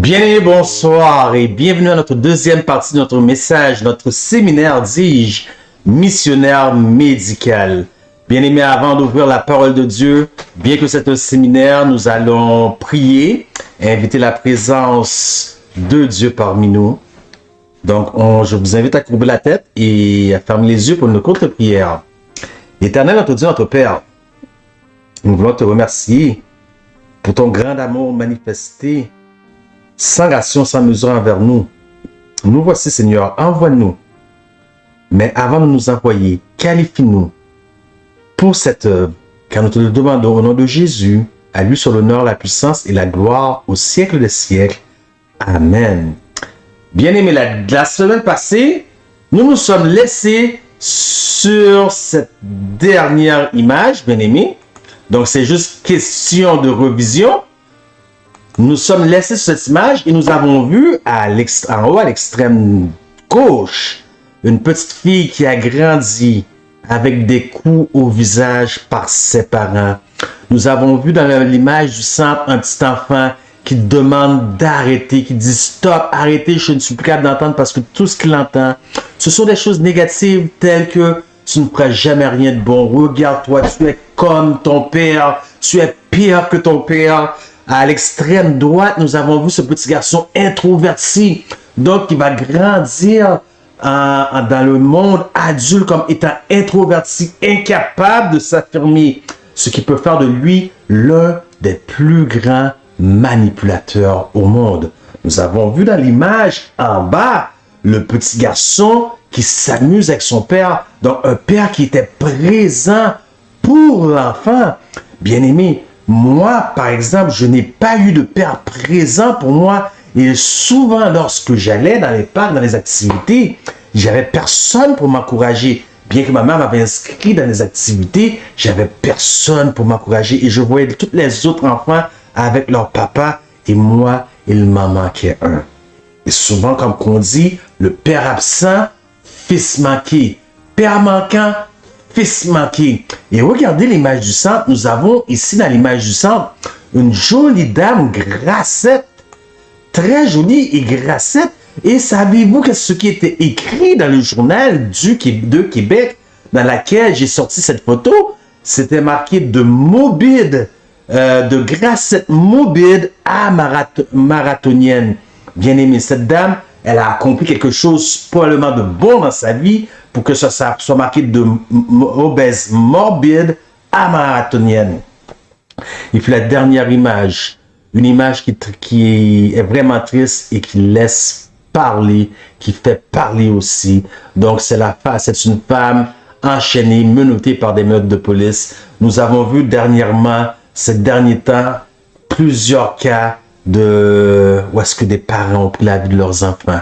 Bien, bonsoir et bienvenue à notre deuxième partie de notre message, notre séminaire, dis-je, missionnaire médical. Bien-aimés, avant d'ouvrir la parole de Dieu, bien que c'est un séminaire, nous allons prier et inviter la présence de Dieu parmi nous. Donc, je vous invite à courber la tête et à fermer les yeux pour une courte prière. Éternel, notre Dieu, notre Père, nous voulons te remercier pour ton grand amour manifesté sans ration, sans mesure envers nous. Nous voici, Seigneur, envoie-nous. Mais avant de nous envoyer, qualifie-nous pour cette œuvre, car nous te le demandons au nom de Jésus, à lui soit l'honneur, la puissance et la gloire au siècle des siècles. Amen. Bien-aimés, la semaine passée, nous nous sommes laissés sur cette dernière image, bien-aimés. Donc, c'est juste question de revision. Nous sommes laissés sur cette image et nous avons vu en haut, à l'extrême gauche, une petite fille qui a grandi avec des coups au visage par ses parents. Nous avons vu dans l'image du centre un petit enfant qui demande d'arrêter, qui dit « Stop, arrêtez, je ne suis plus capable d'entendre parce que tout ce qu'il entend, ce sont des choses négatives telles que tu ne feras jamais rien de bon. Regarde-toi, tu es comme ton père, tu es pire que ton père. » À l'extrême droite, nous avons vu ce petit garçon introverti, donc qui va grandir dans le monde adulte comme étant introverti, incapable de s'affirmer, ce qui peut faire de lui l'un des plus grands manipulateurs au monde. Nous avons vu dans l'image en bas le petit garçon qui s'amuse avec son père, donc un père qui était présent pour l'enfant. Bien aimé, moi, par exemple, je n'ai pas eu de père présent pour moi. Et souvent, lorsque j'allais dans les parcs, dans les activités, j'avais personne pour m'encourager. Bien que ma mère m'avait inscrit dans les activités, j'avais personne pour m'encourager. Et je voyais tous les autres enfants avec leur papa. Et moi, il m'en manquait un. Et souvent, comme on dit, le père absent, fils manqué. Père manquant, fils manqué. Et regardez l'image du centre. Nous avons ici dans l'image du centre une jolie dame grassette. Très jolie et grassette. Et savez-vous que ce qui était écrit dans le journal de Québec dans laquelle j'ai sorti cette photo? C'était marqué de Mobide, de grassette Mobide à marathonienne. Bien aimé, cette dame, elle a accompli quelque chose probablement de bon dans sa vie pour que ça soit marqué de obèse morbide à marathonienne. Et puis la dernière image, une image qui est vraiment triste et qui laisse parler, qui fait parler aussi. Donc c'est une femme enchaînée, menottée par des meutes de police. Nous avons vu dernièrement, ces derniers temps, plusieurs cas où est-ce que des parents ont pris la vie de leurs enfants.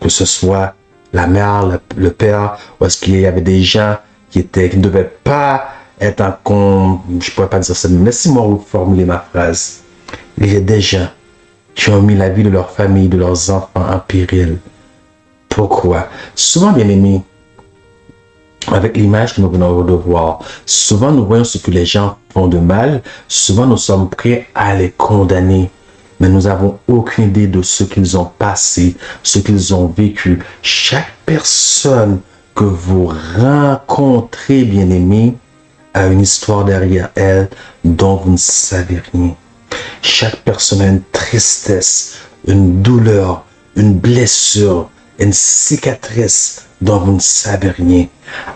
Que ce soit la mère, le père, ou est-ce qu'il y avait des gens qui ne devaient pas être je ne pourrais pas dire ça, mais laissez-moi reformuler ma phrase. Il y a des gens qui ont mis la vie de leur famille, de leurs enfants en péril. Pourquoi? Souvent, bien aimés, avec l'image que nous venons de voir, souvent nous voyons ce que les gens font de mal, souvent nous sommes prêts à les condamner. Mais nous n'avons aucune idée de ce qu'ils ont passé, ce qu'ils ont vécu. Chaque personne que vous rencontrez, bien-aimés, a une histoire derrière elle dont vous ne savez rien. Chaque personne a une tristesse, une douleur, une blessure, une cicatrice dont vous ne savez rien.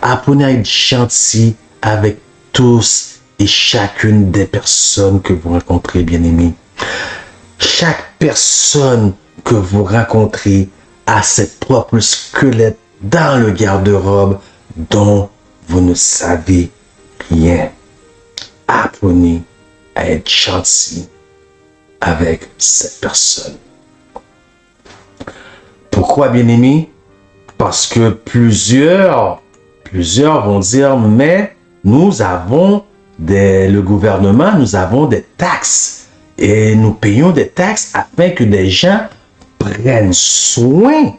Apprenez à être gentil avec tous et chacune des personnes que vous rencontrez, bien-aimés. Chaque personne que vous rencontrez a ses propres squelettes dans le garde-robe dont vous ne savez rien. Apprenez à être gentil avec cette personne. Pourquoi, bien-aimés? Parce que plusieurs vont dire, mais nous avons le gouvernement, nous avons des taxes. Et nous payons des taxes afin que des gens prennent soin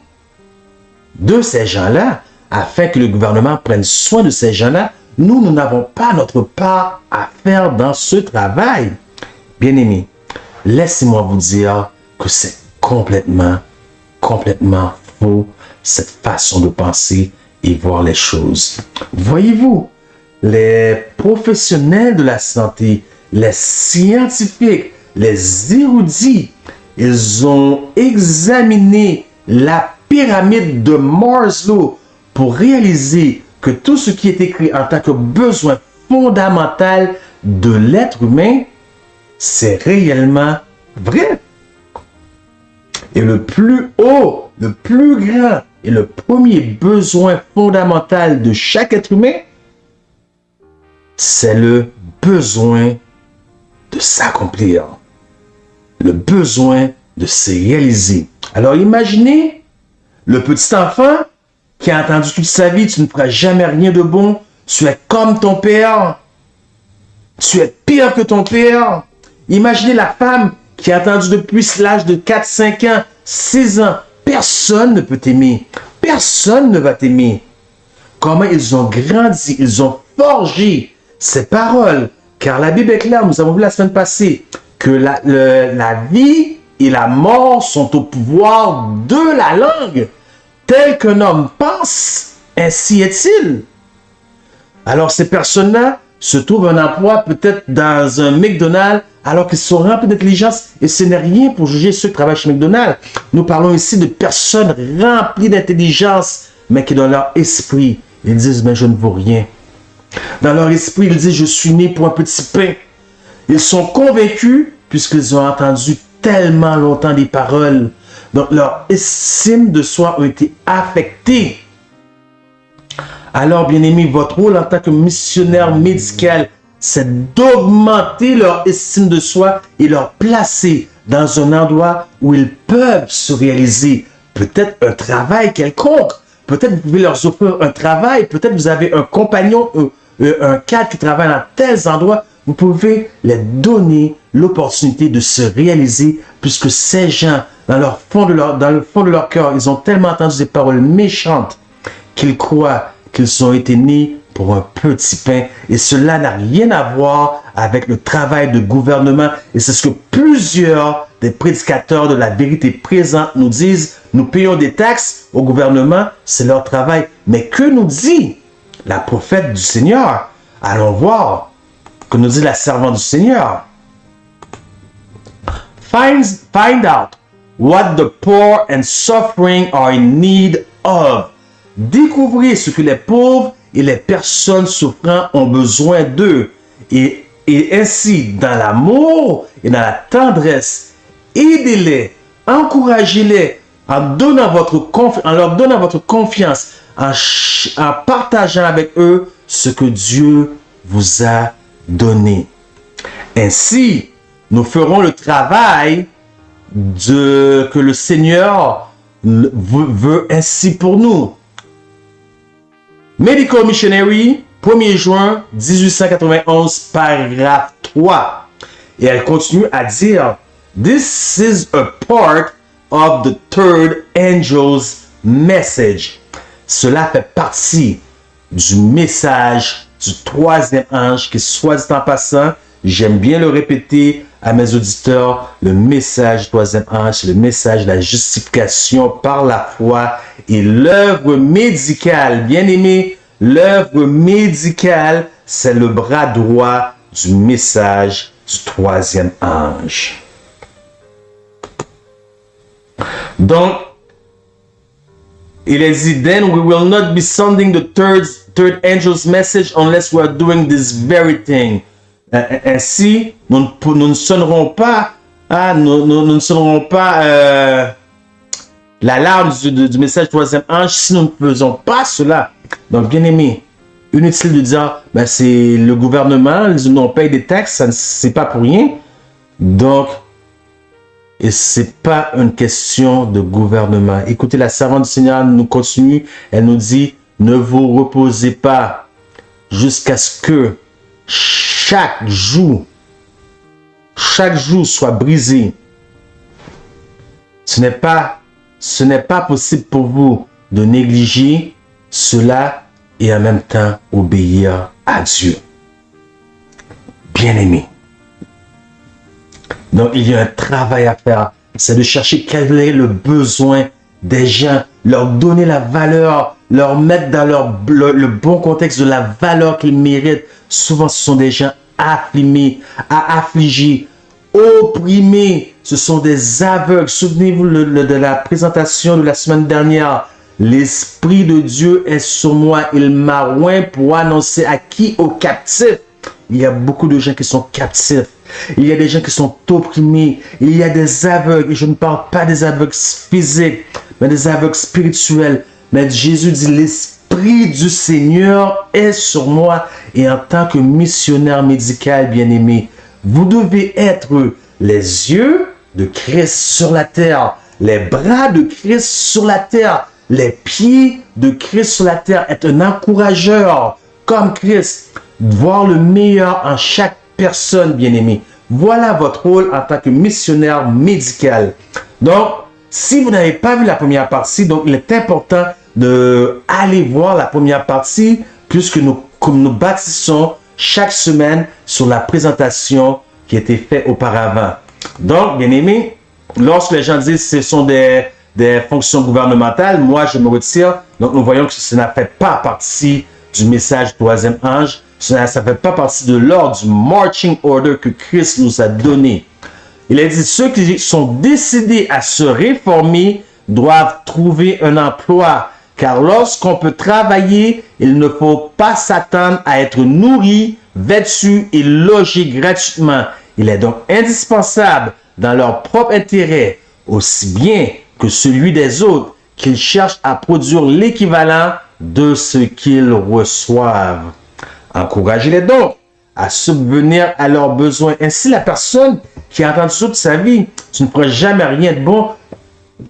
de ces gens-là, afin que le gouvernement prenne soin de ces gens-là. Nous n'avons pas notre part à faire dans ce travail. Bien-aimés, laissez-moi vous dire que c'est complètement faux, cette façon de penser et voir les choses. Voyez-vous, les professionnels de la santé, les scientifiques, les érudits, ils ont examiné la pyramide de Maslow pour réaliser que tout ce qui est écrit en tant que besoin fondamental de l'être humain, c'est réellement vrai. Et le plus haut, le plus grand et le premier besoin fondamental de chaque être humain, c'est le besoin de s'accomplir, le besoin de se réaliser. Alors imaginez le petit enfant qui a entendu toute sa vie, tu ne feras jamais rien de bon, tu es comme ton père, tu es pire que ton père. Imaginez la femme qui a entendu depuis l'âge de 4, 5 ans, 6 ans, personne ne peut t'aimer, personne ne va t'aimer. Comment ils ont grandi, ils ont forgé ces paroles, car la Bible est claire, nous avons vu la semaine passée, que la vie et la mort sont au pouvoir de la langue. Tel qu'un homme pense, ainsi est-il. Alors ces personnes-là se trouvent un emploi peut-être dans un McDonald's alors qu'ils sont remplis d'intelligence et ce n'est rien pour juger ceux qui travaillent chez McDonald's. Nous parlons ici de personnes remplies d'intelligence mais qui dans leur esprit, ils disent mais je ne vaux rien. Dans leur esprit, ils disent je suis né pour un petit pain. Ils sont convaincus puisqu'ils ont entendu tellement longtemps des paroles. Donc, leur estime de soi a été affectée. Alors, bien aimé, votre rôle en tant que missionnaire médical, c'est d'augmenter leur estime de soi et leur placer dans un endroit où ils peuvent se réaliser. Peut-être un travail quelconque. Peut-être vous pouvez leur offrir un travail. Peut-être vous avez un compagnon, un cadre qui travaille dans tels endroits. Vous pouvez les donner l'opportunité de se réaliser puisque ces gens, dans le fond de leur cœur, ils ont tellement entendu des paroles méchantes qu'ils croient qu'ils ont été nés pour un petit pain. Et cela n'a rien à voir avec le travail de gouvernement. Et c'est ce que plusieurs des prédicateurs de la vérité présente nous disent. Nous payons des taxes au gouvernement, c'est leur travail. Mais que nous dit la prophète du Seigneur? Allons voir. Que nous dit la servante du Seigneur. Find out what the poor and suffering are in need of. Découvrez ce que les pauvres et les personnes souffrant ont besoin d'eux. Et ainsi, dans l'amour et dans la tendresse, aidez-les, encouragez-les en leur donnant votre confiance, en partageant avec eux ce que Dieu vous a donné. Ainsi, nous ferons le travail que le Seigneur veut ainsi pour nous. Medical Missionary, 1er juin 1891, paragraphe 3. Et elle continue à dire, This is a part of the third angel's message. Cela fait partie du message du troisième ange qui, soit dit en passant, j'aime bien le répéter à mes auditeurs, le message du troisième ange, c'est le message de la justification par la foi et l'œuvre médicale. Bien aimé, l'œuvre médicale, c'est le bras droit du message du troisième ange. Donc, il est dit, then we will not be sounding the third angel's message unless we are doing this very thing. Ainsi, nous ne sonnerons pas, nous ne sonnerons pas l'alarme du message du troisième ange si nous ne faisons pas cela. Donc, bien aimé, inutile de dire, ben, c'est le gouvernement, on paye des taxes, c'est pas pour rien. Donc, et c'est pas une question de gouvernement. Écoutez, la servante du Seigneur nous continue. Elle nous dit, ne vous reposez pas jusqu'à ce que chaque jour soit brisé. Ce n'est pas possible pour vous de négliger cela et en même temps obéir à Dieu. Bien-aimé. Donc, il y a un travail à faire c'est de chercher quel est le besoin des gens, leur donner la valeur, leur mettre dans le bon contexte de la valeur qu'ils méritent. Souvent, ce sont des gens affligés, opprimés. Ce sont des aveugles. Souvenez-vous de la présentation de la semaine dernière. L'Esprit de Dieu est sur moi. Il m'a oint pour annoncer à qui? Aux captifs. Il y a beaucoup de gens qui sont captifs. Il y a des gens qui sont opprimés. Il y a des aveugles. Et je ne parle pas des aveugles physiques, mais des aveugles spirituels. Mais Jésus dit, l'Esprit du Seigneur est sur moi. Et en tant que missionnaire médical bien-aimé, vous devez être les yeux de Christ sur la terre, les bras de Christ sur la terre, les pieds de Christ sur la terre. Être un encourageur comme Christ. Voir le meilleur en chaque personne, bien-aimé. Voilà votre rôle en tant que missionnaire médical. Donc, si vous n'avez pas vu la première partie, donc il est important d'aller voir la première partie, puisque nous bâtissons chaque semaine sur la présentation qui a été faite auparavant. Donc, bien-aimé, lorsque les gens disent que ce sont des fonctions gouvernementales, moi je me retire. Donc, nous voyons que ça n'a fait pas partie du message du troisième ange. Ça ne fait pas partie de l'ordre, du marching order que Christ nous a donné. Il a dit, ceux qui sont décidés à se réformer doivent trouver un emploi. Car lorsqu'on peut travailler, il ne faut pas s'attendre à être nourri, vêtu et logé gratuitement. Il est donc indispensable, dans leur propre intérêt, aussi bien que celui des autres, qu'ils cherchent à produire l'équivalent de ce qu'ils reçoivent. Encouragez-les donc à subvenir à leurs besoins. Ainsi, la personne qui entend toute sa vie, tu ne feras jamais rien de bon.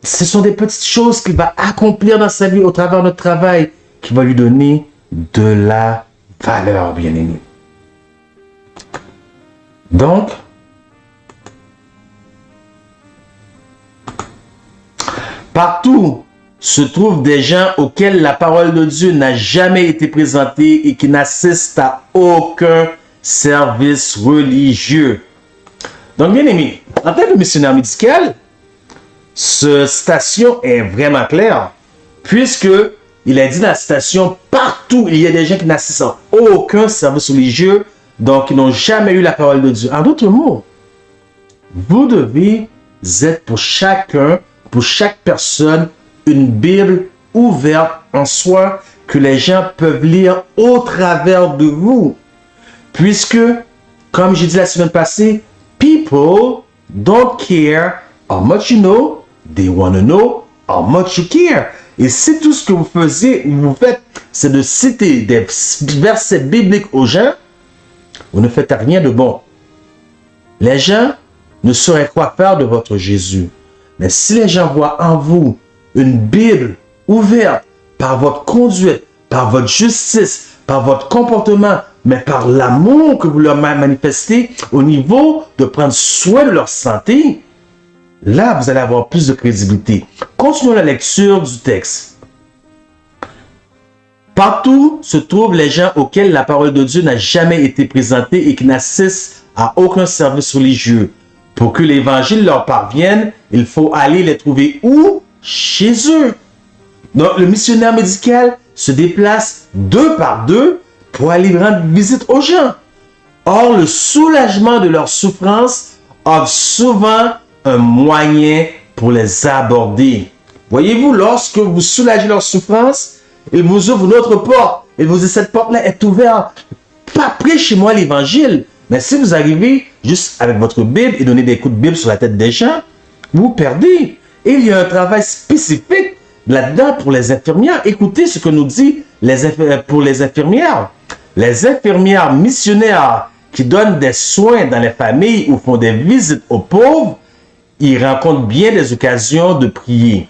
Ce sont des petites choses qu'il va accomplir dans sa vie au travers de notre travail qui va lui donner de la valeur, bien-aimé. Donc, partout se trouvent des gens auxquels la parole de Dieu n'a jamais été présentée et qui n'assistent à aucun service religieux. Donc, bien aimé, en tant que missionnaire médical, cette citation est vraiment claire, puisque il a dit dans la citation, partout il y a des gens qui n'assistent à aucun service religieux, donc qui n'ont jamais eu la parole de Dieu. En d'autres mots, vous devez être pour chacun, pour chaque personne, une Bible ouverte en soi que les gens peuvent lire au travers de vous. Puisque, comme j'ai dit la semaine passée, people don't care how much you know, they want to know how much you care. Et si tout ce que vous faites, c'est de citer des versets bibliques aux gens, vous ne faites rien de bon. Les gens ne sauraient quoi faire de votre Jésus. Mais si les gens voient en vous une Bible ouverte par votre conduite, par votre justice, par votre comportement, mais par l'amour que vous leur manifestez au niveau de prendre soin de leur santé, là, vous allez avoir plus de crédibilité. Continuons la lecture du texte. Partout se trouvent les gens auxquels la parole de Dieu n'a jamais été présentée et qui n'assistent à aucun service religieux. Pour que l'évangile leur parvienne, il faut aller les trouver où? Chez eux. Donc, le missionnaire médical se déplace 2 par 2 pour aller rendre visite aux gens. Or, le soulagement de leur souffrance offre souvent un moyen pour les aborder. Voyez-vous, lorsque vous soulagez leur souffrance, il vous ouvre une autre porte. Il vous dit, cette porte-là est ouverte. Pas prêchez-moi l'évangile. Mais si vous arrivez juste avec votre Bible et donnez des coups de Bible sur la tête des gens, vous perdez. Et il y a un travail spécifique là-dedans pour les infirmières. Écoutez ce que nous dit pour les infirmières. Les infirmières missionnaires qui donnent des soins dans les familles ou font des visites aux pauvres, ils rencontrent bien des occasions de prier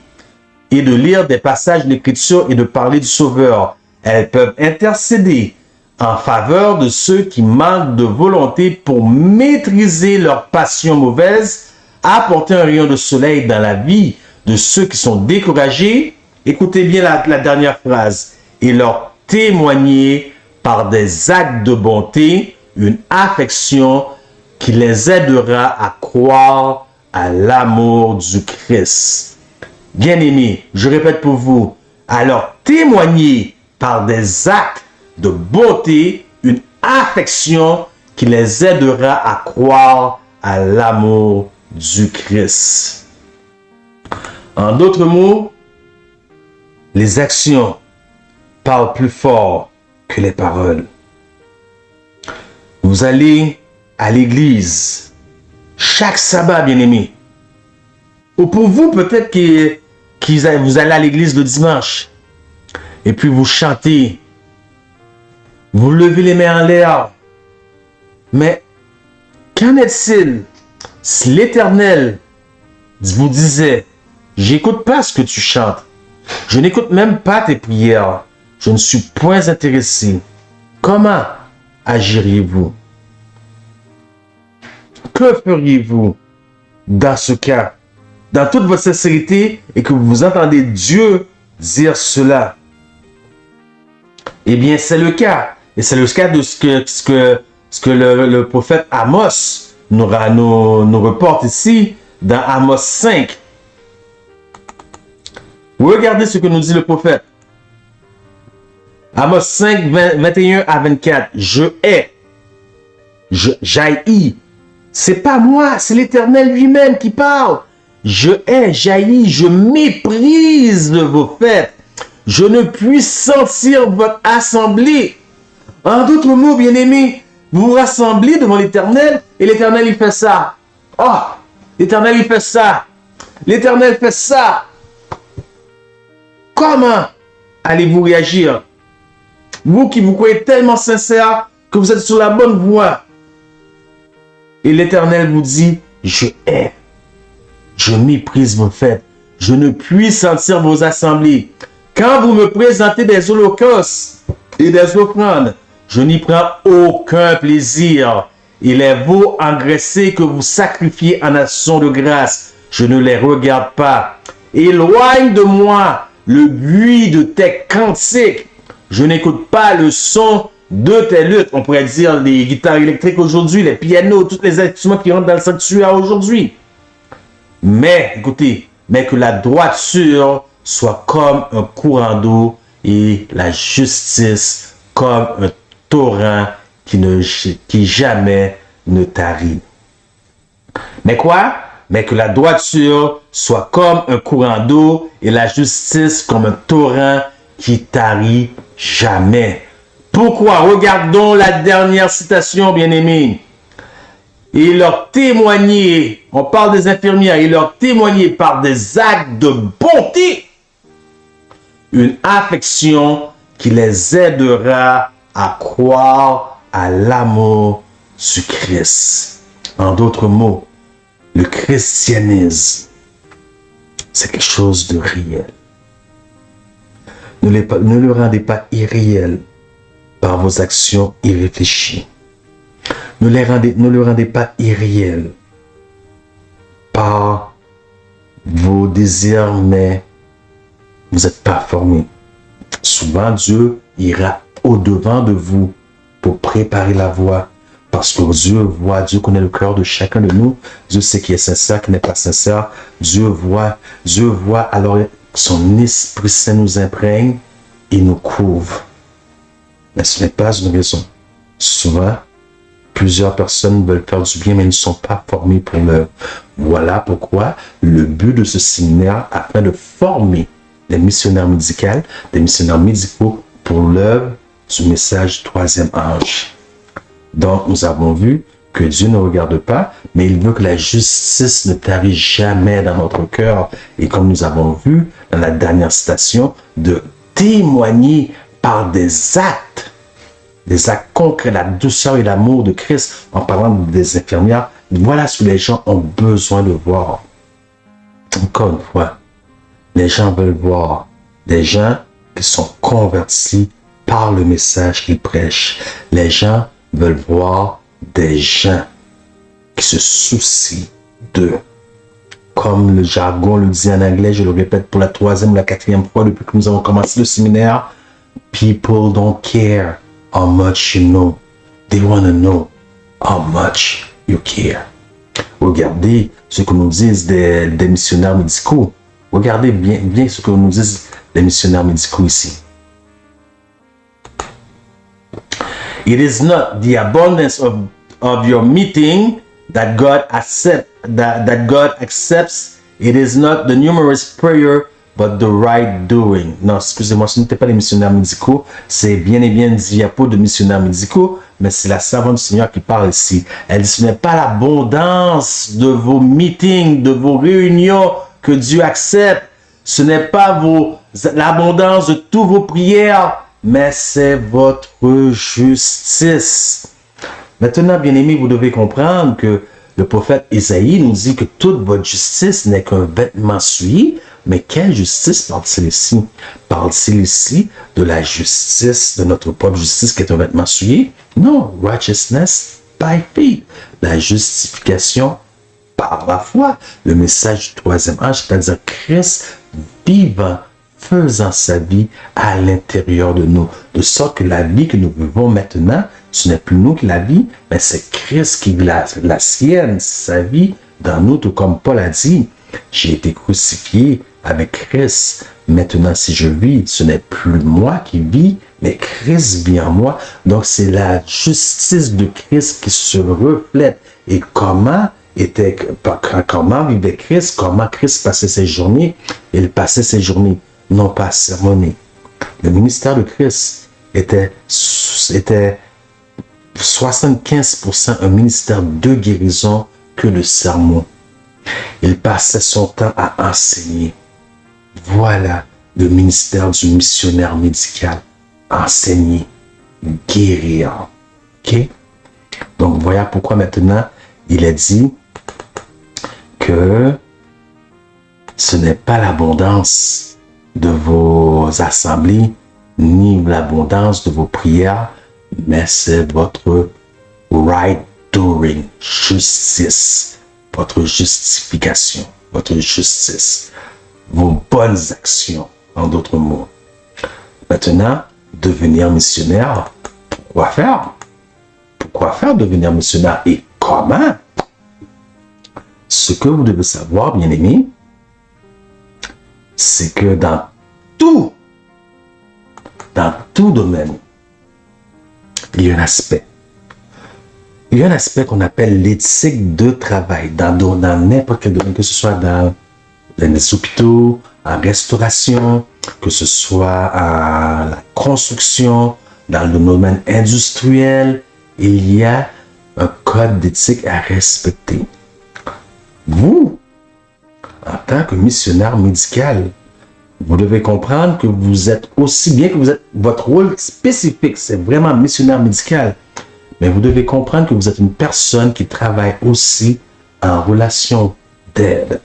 et de lire des passages de l'Écriture et de parler du Sauveur. Elles peuvent intercéder en faveur de ceux qui manquent de volonté pour maîtriser leurs passions mauvaises, apporter un rayon de soleil dans la vie de ceux qui sont découragés. Écoutez bien la dernière phrase. Et leur témoigner par des actes de bonté, une affection qui les aidera à croire à l'amour du Christ. Bien-aimés, je répète pour vous, alors témoignez par des actes de beauté une affection qui les aidera à croire à l'amour du Christ. En d'autres mots, les actions parlent plus fort que les paroles. Vous allez à l'église chaque sabbat, bien-aimé. Ou pour vous, peut-être que vous allez à l'église le dimanche. Et puis vous chantez. Vous levez les mains en l'air. Mais qu'en est-il si l'Éternel vous disait, j'écoute pas ce que tu chantes. Je n'écoute même pas tes prières. Je ne suis point intéressé. Comment agiriez-vous? Que feriez-vous dans ce cas? Dans toute votre sincérité et que vous entendez Dieu dire cela. Eh bien, c'est le cas. Et c'est le cas de ce que le prophète Amos nous reporte ici dans Amos 5. Regardez ce que nous dit le prophète. Amos 5, 21 à 24. Je hais. J'haïs. C'est pas moi, c'est l'Éternel lui-même qui parle. Je hais, j'haïs, je méprise vos fêtes. Je ne puis sentir votre assemblée. En d'autres mots, bien-aimés, vous vous rassemblez devant l'Éternel et l'Éternel, il fait ça. Oh, l'Éternel, il fait ça. L'Éternel fait ça. Comment allez-vous réagir? Vous qui vous croyez tellement sincère que vous êtes sur la bonne voie. Et l'Éternel vous dit, je hais. Je méprise vos fêtes. Je ne puis sentir vos assemblées. Quand vous me présentez des holocaustes et des offrandes, je n'y prends aucun plaisir. Il est veau engraissé que vous sacrifiez en action de grâce. Je ne les regarde pas. Éloigne de moi le bruit de tes cantiques. Je n'écoute pas le son de tes luttes. On pourrait dire les guitares électriques aujourd'hui, les pianos, tous les instruments qui rentrent dans le sanctuaire aujourd'hui. Mais, écoutez, mais que la droiture soit comme un courant d'eau et la justice comme un torrent qui jamais ne tarit. Mais quoi? Mais que la droiture soit comme un courant d'eau et la justice comme un torrent qui tarit jamais. Pourquoi? Regardons la dernière citation, bien-aimés. Et leur témoigner, on parle des infirmières, et leur témoigner par des actes de bonté, une affection qui les aidera à croire à l'amour du Christ. En d'autres mots, le christianisme, c'est quelque chose de réel. Ne le rendez pas irréel par vos actions irréfléchies. Ne le rendez pas irréel par vos désirs, mais vous n'êtes pas formé. Souvent, Dieu ira au-devant de vous pour préparer la voie. Parce que Dieu connaît le cœur de chacun de nous. Dieu sait qui est sincère, qui n'est pas sincère. Dieu voit, alors son Esprit Saint nous imprègne et nous couvre. Mais ce n'est pas une raison. Souvent, plusieurs personnes veulent faire du bien, mais ne sont pas formées pour l'œuvre. Voilà pourquoi le but de ce séminaire, afin de former des missionnaires médicaux, des missionnaires médicaux pour l'œuvre du message du troisième âge. Donc, nous avons vu que Dieu ne regarde pas, mais il veut que la justice ne tarisse jamais dans notre cœur. Et comme nous avons vu dans la dernière citation, de témoigner par des actes concrets, la douceur et l'amour de Christ, en parlant des infirmières. Voilà ce que les gens ont besoin de voir. Encore une fois, les gens veulent voir des gens qui sont convertis par le message qu'ils prêchent. Les gens veulent voir des gens qui se soucient d'eux. Comme le jargon le dit en anglais, je le répète pour la 3e ou la 4e fois depuis que nous avons commencé le séminaire. People don't care how much you know. They want to know how much you care. Regardez ce que nous disent des missionnaires médicaux. Regardez bien ce que nous disent les missionnaires médicaux ici. It is not the abundance of your meeting that God accepts. It is not the numerous prayer, but the right doing. Non, excusez-moi, ce n'était pas les missionnaires médicaux. C'est bien et bien une diapo de missionnaires médicaux, mais c'est la servante du Seigneur qui parle ici. Elle dit, ce n'est pas l'abondance de vos meetings, de vos réunions que Dieu accepte. Ce n'est pas l'abondance de toutes vos prières, mais c'est votre justice. Maintenant, bien-aimés, vous devez comprendre que le prophète Isaïe nous dit que toute votre justice n'est qu'un vêtement souillé. Mais quelle justice parle-t-il ici? Parle-t-il ici de la justice, de notre propre justice qui est un vêtement souillé? Non, righteousness by faith. La justification par la foi. Le message du troisième âge, c'est-à-dire Christ vivant, faisant sa vie à l'intérieur de nous. De sorte que la vie que nous vivons maintenant, ce n'est plus nous qui la vit, mais c'est Christ qui vit la sienne, sa vie dans nous, tout comme Paul a dit. J'ai été crucifié avec Christ. Maintenant, si je vis, ce n'est plus moi qui vis, mais Christ vit en moi. Donc, c'est la justice de Christ qui se reflète. Et comment vivait Christ? Comment Christ passait ses journées? Il passait ses journées, non pas sermonné. Le ministère de Christ était 75% un ministère de guérison que de sermon. Il passait son temps à enseigner. Voilà le ministère du missionnaire médical. Enseigner, guérir. OK? Donc, voilà pourquoi maintenant, il est dit que ce n'est pas l'abondance de vos assemblées, ni l'abondance de vos prières, mais c'est votre right doing, justice. Votre justification, votre justice, vos bonnes actions, en d'autres mots. Maintenant, devenir missionnaire, pourquoi faire? Pourquoi faire devenir missionnaire et comment? Ce que vous devez savoir, bien-aimés, c'est que dans tout domaine, il y a un aspect. Il y a un aspect qu'on appelle l'éthique de travail dans n'importe quel domaine, que ce soit dans les hôpitaux, en restauration, que ce soit en la construction, dans le domaine industriel. Il y a un code d'éthique à respecter. Vous, en tant que missionnaire médical, vous devez comprendre que vous êtes aussi bien que vous êtes, votre rôle spécifique, c'est vraiment missionnaire médical. Mais vous devez comprendre que vous êtes une personne qui travaille aussi en relation d'aide.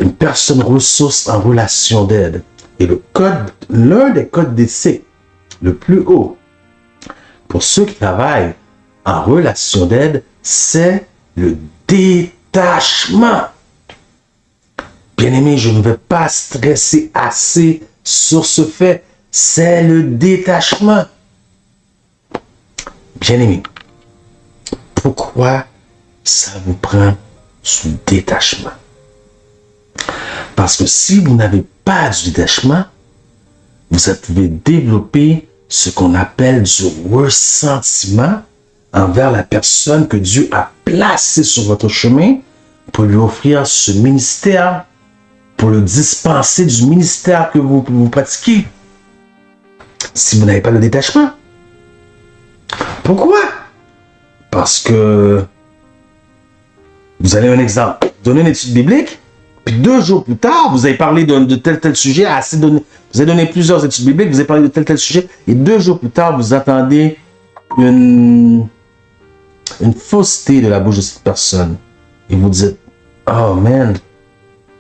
Une personne ressource en relation d'aide. Et l'un des codes d'éthique le plus haut pour ceux qui travaillent en relation d'aide, c'est le détachement. Bien-aimé, je ne vais pas stresser assez sur ce fait. C'est le détachement. Bien-aimé, pourquoi ça vous prend ce détachement? Parce que si vous n'avez pas du détachement, vous pouvez développer ce qu'on appelle du ressentiment envers la personne que Dieu a placée sur votre chemin pour lui offrir ce ministère, pour le dispenser du ministère que vous pratiquez. Si vous n'avez pas le détachement. Pourquoi? Parce que vous allez un exemple, donner une étude biblique, puis 2 jours plus tard, vous avez parlé de tel sujet, vous avez donné plusieurs études bibliques, vous avez parlé de tel sujet, et 2 jours plus tard, vous attendez une fausseté de la bouche de cette personne. Et vous dites, oh man,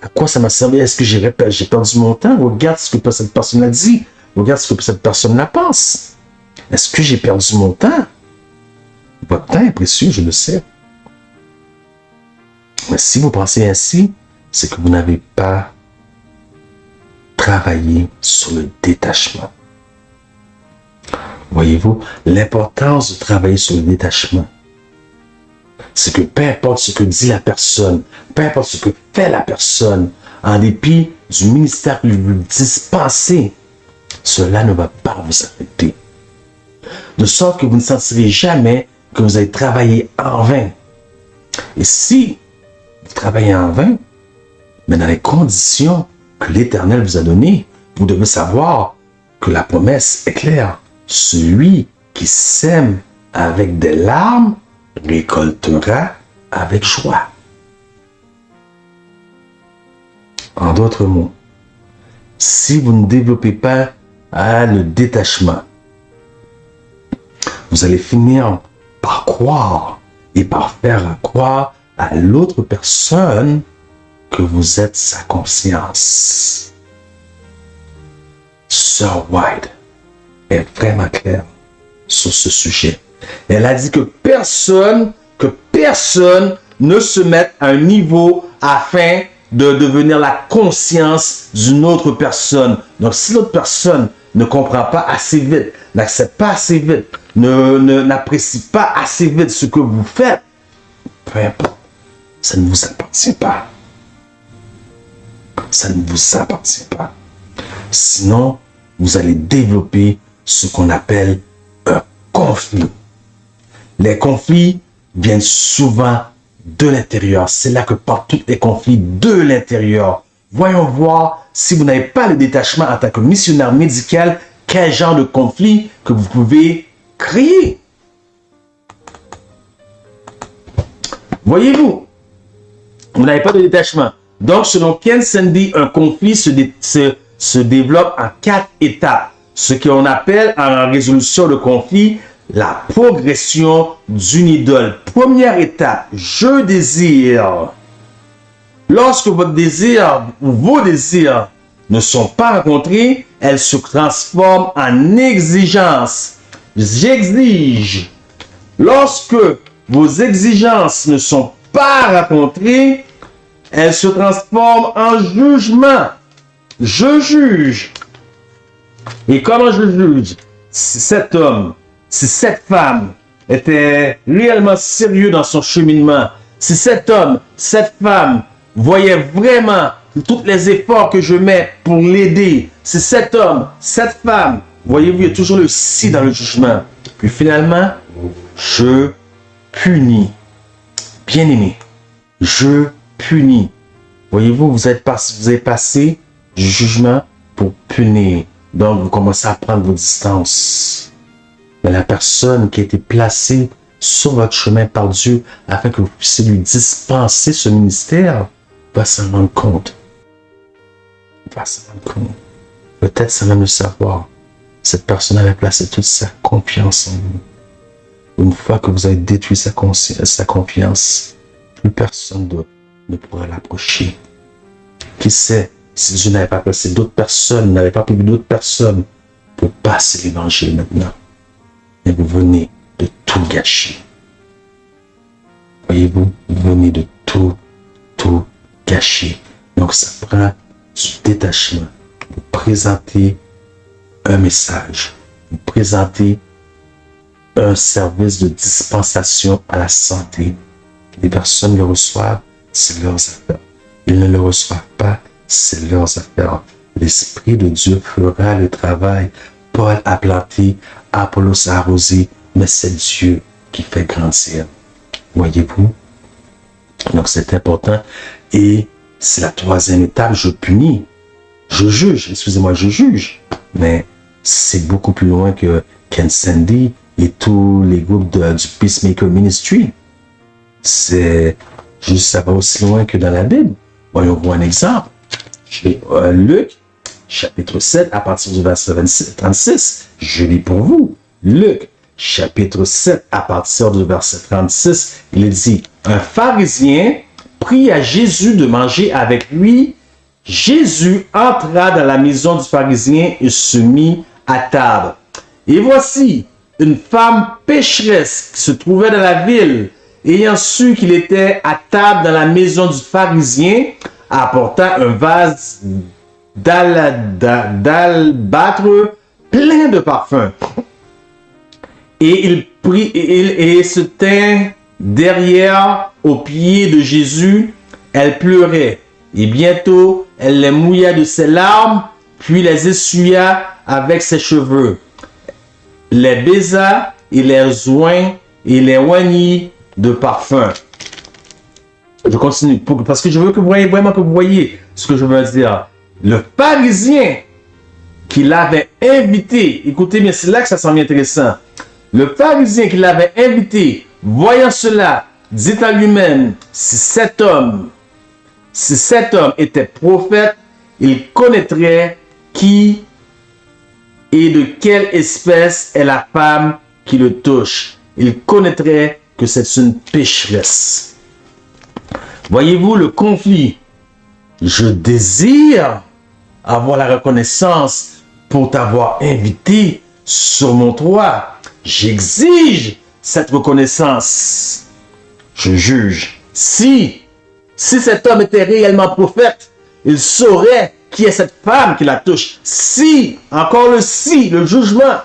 à quoi ça m'a servi? Est-ce que j'ai perdu mon temps? Regarde ce que cette personne a dit. Regarde ce que cette personne la pense. Est-ce que j'ai perdu mon temps? Votre temps est précieux, je le sais. Mais si vous pensez ainsi, c'est que vous n'avez pas travaillé sur le détachement. Voyez-vous, l'importance de travailler sur le détachement, c'est que peu importe ce que dit la personne, peu importe ce que fait la personne, en dépit du ministère que vous dispensez, cela ne va pas vous affecter. De sorte que vous ne sentirez jamais que vous avez travaillé en vain. Et si vous travaillez en vain, mais dans les conditions que l'Éternel vous a données, vous devez savoir que la promesse est claire. Celui qui sème avec des larmes récoltera avec joie. En d'autres mots, si vous ne développez pas le détachement, vous allez finir par croire et par faire croire à l'autre personne que vous êtes sa conscience. Sœur White est vraiment claire sur ce sujet. Elle a dit que personne ne se mette à un niveau afin de devenir la conscience d'une autre personne. Donc, si l'autre personne ne comprend pas assez vite, n'accepte pas assez vite, n'apprécie pas assez vite ce que vous faites, peu importe, ça ne vous appartient pas. Ça ne vous appartient pas. Sinon, vous allez développer ce qu'on appelle un conflit. Les conflits viennent souvent de l'intérieur. C'est là que partent tous les conflits de l'intérieur. Voyons voir, si vous n'avez pas le détachement en tant que missionnaire médical, quel genre de conflit que vous pouvez créer. Voyez-vous, vous n'avez pas de détachement. Donc, selon Ken Sande, un conflit se développe en 4 étapes. Ce qu'on appelle en résolution de conflit, la progression d'une idole. Première étape, je désire. Lorsque votre désir ou vos désirs ne sont pas rencontrés, elles se transforment en exigence. J'exige. Lorsque vos exigences ne sont pas rencontrées, elles se transforment en jugement. Je juge. Et comment je juge? Si cet homme, si cette femme était réellement sérieux dans son cheminement, si cet homme, cette femme voyait vraiment tous les efforts que je mets pour l'aider, si cet homme, cette femme, voyez-vous, il y a toujours le si dans le jugement. Puis finalement, je punis. Bien-aimé, je punis. Voyez-vous, vous avez passé du jugement pour punir. Donc, vous commencez à prendre vos distances. Mais la personne qui a été placée sur votre chemin par Dieu afin que vous puissiez lui dispenser ce ministère va s'en rendre compte. Va s'en rendre compte. Peut-être sans même le savoir. Cette personne avait placé toute sa confiance en vous. Une fois que vous avez détruit sa confiance, plus personne d'autre ne pourra l'approcher. Qui sait, si Dieu n'avait pas placé d'autres personnes, n'avait pas prévu d'autres personnes pour passer l'évangile maintenant. Mais vous venez de tout gâcher. Voyez-vous, vous venez de tout gâcher. Donc ça prend du détachement. Vous présentez un message. Vous présentez un service de dispensation à la santé. Les personnes le reçoivent, c'est leurs affaires. Ils ne le reçoivent pas, c'est leurs affaires. L'Esprit de Dieu fera le travail. Paul a planté, Apollos a arrosé, mais c'est Dieu qui fait grandir. Voyez-vous? Donc c'est important. Et c'est la troisième étape, je punis. Je juge, excusez-moi, je juge. Mais c'est beaucoup plus loin que Ken Sande et tous les groupes du Peacemaker Ministry. C'est juste, ça va aussi loin que dans la Bible. Voyons voir un exemple. Luc, chapitre 7, à partir du verset 36. Je lis pour vous. Luc, chapitre 7, à partir du verset 36. Il dit, un pharisien prie à Jésus de manger avec lui. Jésus entra dans la maison du pharisien et se mit à table. Et voici, une femme pécheresse qui se trouvait dans la ville, ayant su qu'il était à table dans la maison du pharisien, apporta un vase d'albâtre plein de parfums. Et il prit, et se tint derrière, aux pieds de Jésus, elle pleurait. Et bientôt, elle les mouilla de ses larmes, puis les essuya avec ses cheveux. Les baisa et les oint et les oignit de parfum. Je continue, parce que je veux que vous voyez vraiment que vous voyez ce que je veux dire. Le pharisien qui l'avait invité, écoutez bien, c'est là que ça semble intéressant. Le pharisien qui l'avait invité, voyant cela, dit à lui-même, si cet homme était prophète, il connaîtrait qui et de quelle espèce est la femme qui le touche. Il connaîtrait que c'est une pécheresse. Voyez-vous le conflit? Je désire avoir la reconnaissance pour t'avoir invité sur mon toit. J'exige cette reconnaissance. Je juge. Si cet homme était réellement prophète, il saurait qui est cette femme qui la touche. Si, encore le jugement.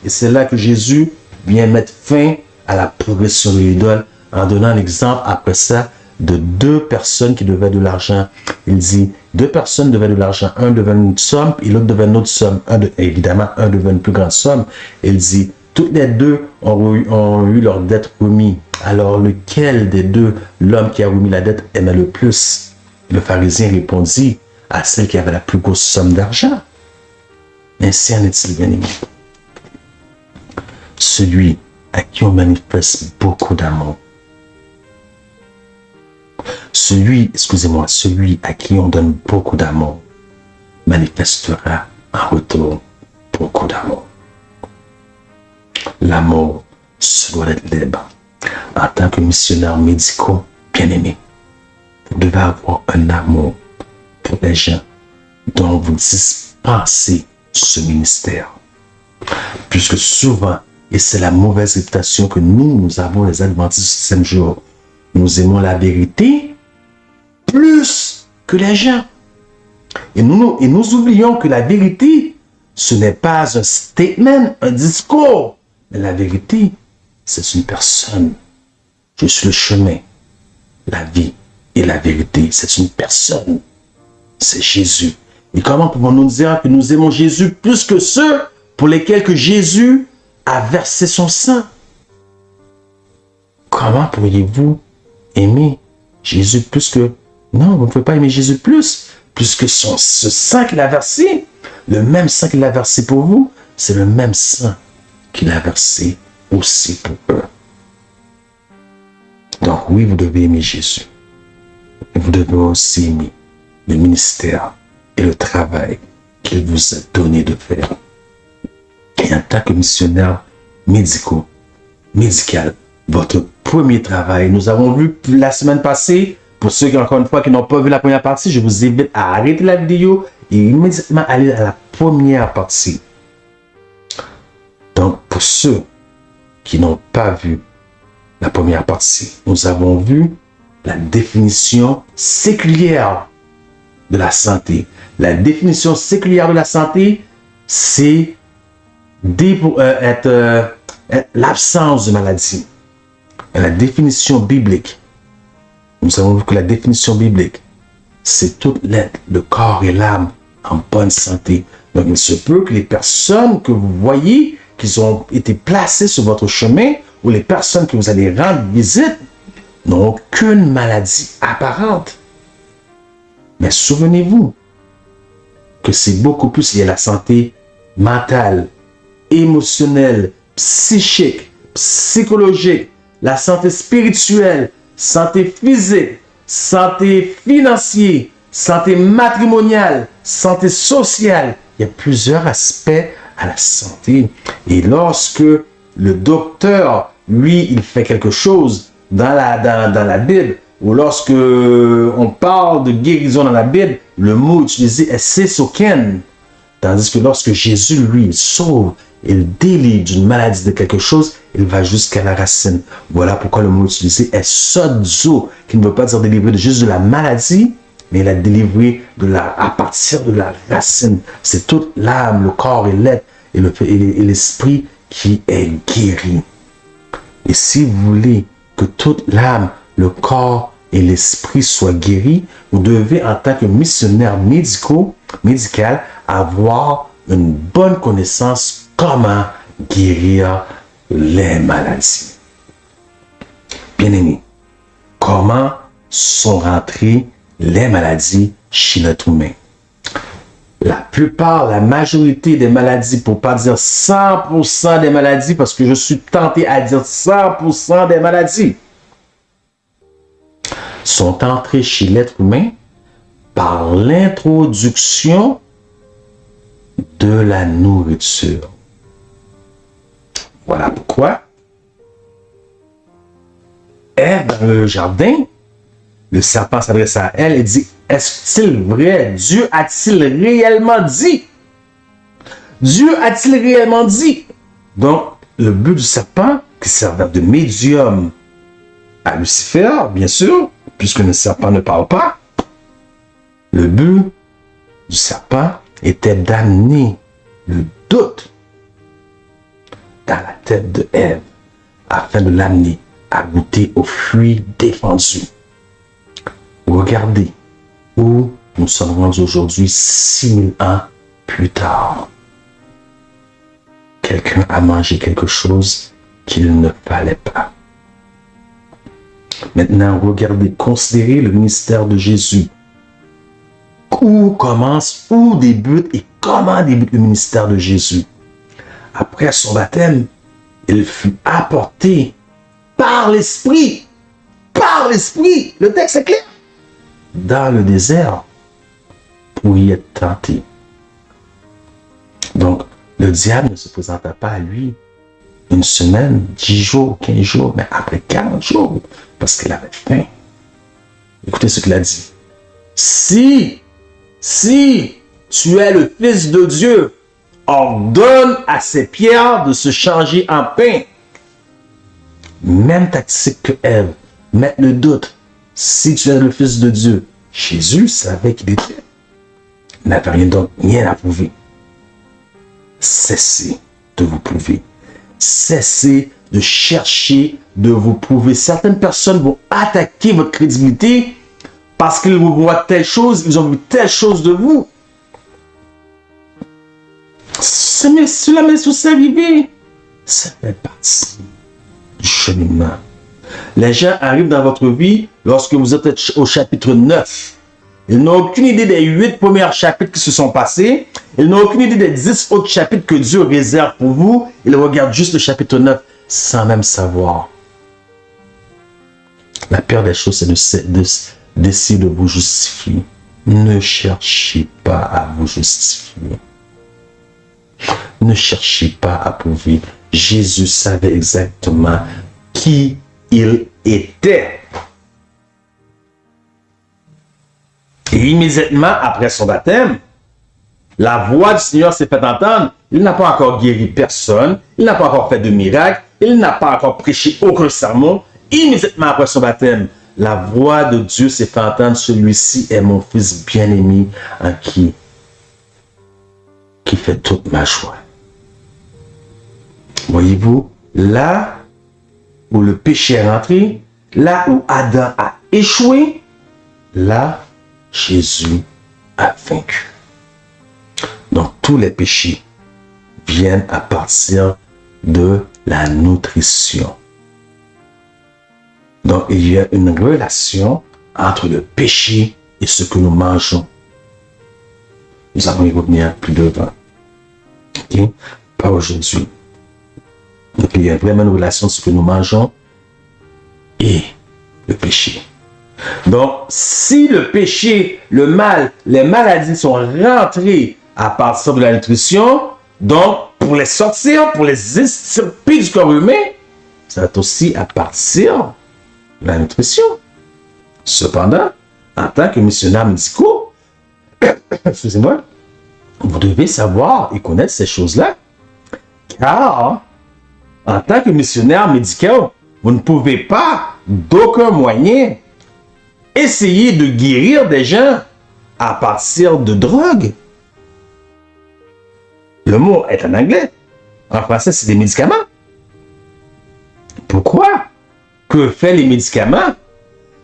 Et c'est là que Jésus vient mettre fin à la progression de l'idole en donnant l'exemple après ça de deux personnes qui devaient de l'argent. Il dit, deux personnes devaient de l'argent. Un devait une somme et l'autre devait une autre somme. Évidemment, un devait une plus grande somme. Il dit, toutes les deux ont eu leur dette remise. Alors, lequel des deux, l'homme qui a remis la dette, aimait le plus? Le pharisien répondit à celle qui avait la plus grosse somme d'argent. Ainsi en est-il, bien aimé. Celui à qui on manifeste beaucoup d'amour. Celui à qui on donne beaucoup d'amour manifestera en retour beaucoup d'amour. L'amour, ce doit être libre. En tant que missionnaire médicaux, bien aimé, vous devez avoir un amour pour les gens dont vous dispensez ce ministère. Puisque souvent, et c'est la mauvaise réputation que nous avons les adventistes du 7e jour, nous aimons la vérité plus que les gens. Et nous oublions que la vérité, ce n'est pas un statement, un discours. Mais la vérité, c'est une personne. Je suis le chemin, la vie et la vérité. C'est une personne. C'est Jésus. Et comment pouvons-nous dire que nous aimons Jésus plus que ceux pour lesquels que Jésus a versé son sang? Comment pourriez-vous aimer Jésus plus que... Non, vous ne pouvez pas aimer Jésus plus que ce sang qu'il a versé. Le même sang qu'il a versé pour vous, c'est le même sang qu'il a versé aussi pour eux. Donc oui, vous devez aimer Jésus. Et vous devez aussi aimer le ministère et le travail qu'il vous a donné de faire. Et en tant que missionnaire médical, votre premier travail, nous avons vu la semaine passée, pour ceux qui, encore une fois, qui n'ont pas vu la première partie, je vous invite à arrêter la vidéo et immédiatement aller à la première partie. Donc, pour ceux qui n'ont pas vu la première partie, nous avons vu la définition séculière de la santé. La définition séculière de la santé, c'est l'absence de maladie. Et la définition biblique, nous avons vu que la définition biblique, c'est tout l'être, le corps et l'âme en bonne santé. Donc, il se peut que les personnes que vous voyez, qui ont été placées sur votre chemin, ou les personnes que vous allez rendre visite, n'ont aucune maladie apparente. Mais souvenez-vous que c'est beaucoup plus lié à la santé mentale, émotionnelle, psychique, psychologique, la santé spirituelle, santé physique, santé financière, santé matrimoniale, santé sociale. Il y a plusieurs aspects à la santé. Et lorsque le docteur, lui, il fait quelque chose dans la Bible, ou lorsque on parle de guérison dans la Bible, le mot utilisé est sesoken. Tandis que lorsque Jésus, lui, il sauve, il délivre d'une maladie de quelque chose, il va jusqu'à la racine. Voilà pourquoi le mot utilisé est sozo, qui ne veut pas dire délivrer juste de la maladie, mais il a délivré à partir de la racine. C'est toute l'âme, le corps et l'être et l'esprit qui est guéri. Et si vous voulez que toute l'âme, le corps et l'esprit soient guéris, vous devez, en tant que missionnaire médical, avoir une bonne connaissance comment guérir les maladies. Bien-aimés, comment sont rentrées les maladies chez l'être humain? La plupart, la majorité des maladies, pour ne pas dire 100% des maladies, parce que je suis tenté à dire 100% des maladies, sont entrées chez l'être humain par l'introduction de la nourriture. Voilà pourquoi Ève, dans le jardin, le serpent s'adresse à elle et dit, est-il vrai? Dieu a-t-il réellement dit? Dieu a-t-il réellement dit? Donc, le but du serpent, qui servait de médium à Lucifer, bien sûr, puisque le serpent ne parle pas, le but du serpent était d'amener le doute dans la tête de Ève, afin de l'amener à goûter aux fruits défendus. Regardez où nous sommes rendus aujourd'hui, 6000 ans plus tard. Quelqu'un a mangé quelque chose qu'il ne fallait pas. Maintenant, regardez, considérez le ministère de Jésus. Où commence, où débute et comment débute le ministère de Jésus? Après son baptême, il fut apporté par l'Esprit. Par l'Esprit. Le texte est clair. Dans le désert pour y être tenté. Donc, le diable ne se présenta pas à lui une semaine, 10 jours, 15 jours, mais après 40 jours, parce qu'il avait faim. Écoutez ce qu'il a dit. Si tu es le Fils de Dieu, ordonne à ces pierres de se changer en pain. Même tactique que Ève, mettre le doute. Si tu es le Fils de Dieu, Jésus savait qu'il était. Il n'avait rien à prouver. Cessez de vous prouver. Cessez de chercher de vous prouver. Certaines personnes vont attaquer votre crédibilité parce qu'ils vous voient telle chose, ils ont vu telle chose de vous. Cela m'est tous arrivé. Ça fait partie du cheminement. Les gens arrivent dans votre vie lorsque vous êtes au chapitre 9. Ils n'ont aucune idée des 8 premiers chapitres qui se sont passés. Ils n'ont aucune idée des 10 autres chapitres que Dieu réserve pour vous. Ils regardent juste le chapitre 9 sans même savoir. La pire des choses, c'est d'essayer de vous justifier. Ne cherchez pas à vous justifier. Ne cherchez pas à prouver. Jésus savait exactement qui il était. Et immédiatement après son baptême, la voix du Seigneur s'est fait entendre. Il n'a pas encore guéri personne. Il n'a pas encore fait de miracle. Il n'a pas encore prêché aucun sermon. Immédiatement après son baptême, la voix de Dieu s'est fait entendre. Celui-ci est mon fils bien-aimé en qui fait toute ma joie. Voyez-vous, là où le péché est rentré, là où Adam a échoué, là, Jésus a vaincu. Donc, tous les péchés viennent à partir de la nutrition. Donc, il y a une relation entre le péché et ce que nous mangeons. Nous allons y revenir plus devant. Ok? Pas aujourd'hui. Donc, il y a vraiment une relation entre ce que nous mangeons et le péché. Donc, si le péché, le mal, les maladies sont rentrées à partir de la nutrition, donc, pour les sortir, pour les extirper du corps humain, ça va être aussi à partir de la nutrition. Cependant, en tant que missionnaire médicaux, excusez-moi, vous devez savoir et connaître ces choses-là, car en tant que missionnaire médical, vous ne pouvez pas, d'aucun moyen, essayer de guérir des gens à partir de drogue. Le mot est en anglais. En français, c'est des médicaments. Pourquoi? que fait les médicaments?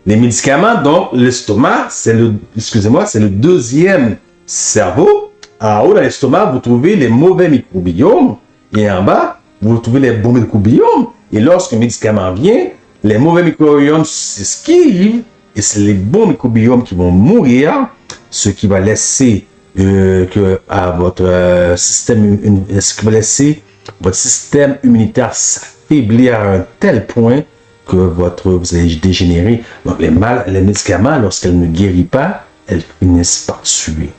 Les médicaments, donc l'estomac, c'est le deuxième cerveau. En haut dans l'estomac, vous trouvez les mauvais microbiomes et en bas, vous trouvez les bons microbiomes. Et lorsque le médicament vient, les mauvais microbiomes s'esquivent et c'est les bons microbiomes qui vont mourir, ce qui va laisser votre système immunitaire s'affaiblir à un tel point que vous allez dégénérer. Donc les médicaments, lorsqu'elles ne guérissent pas, elles finissent par tuer.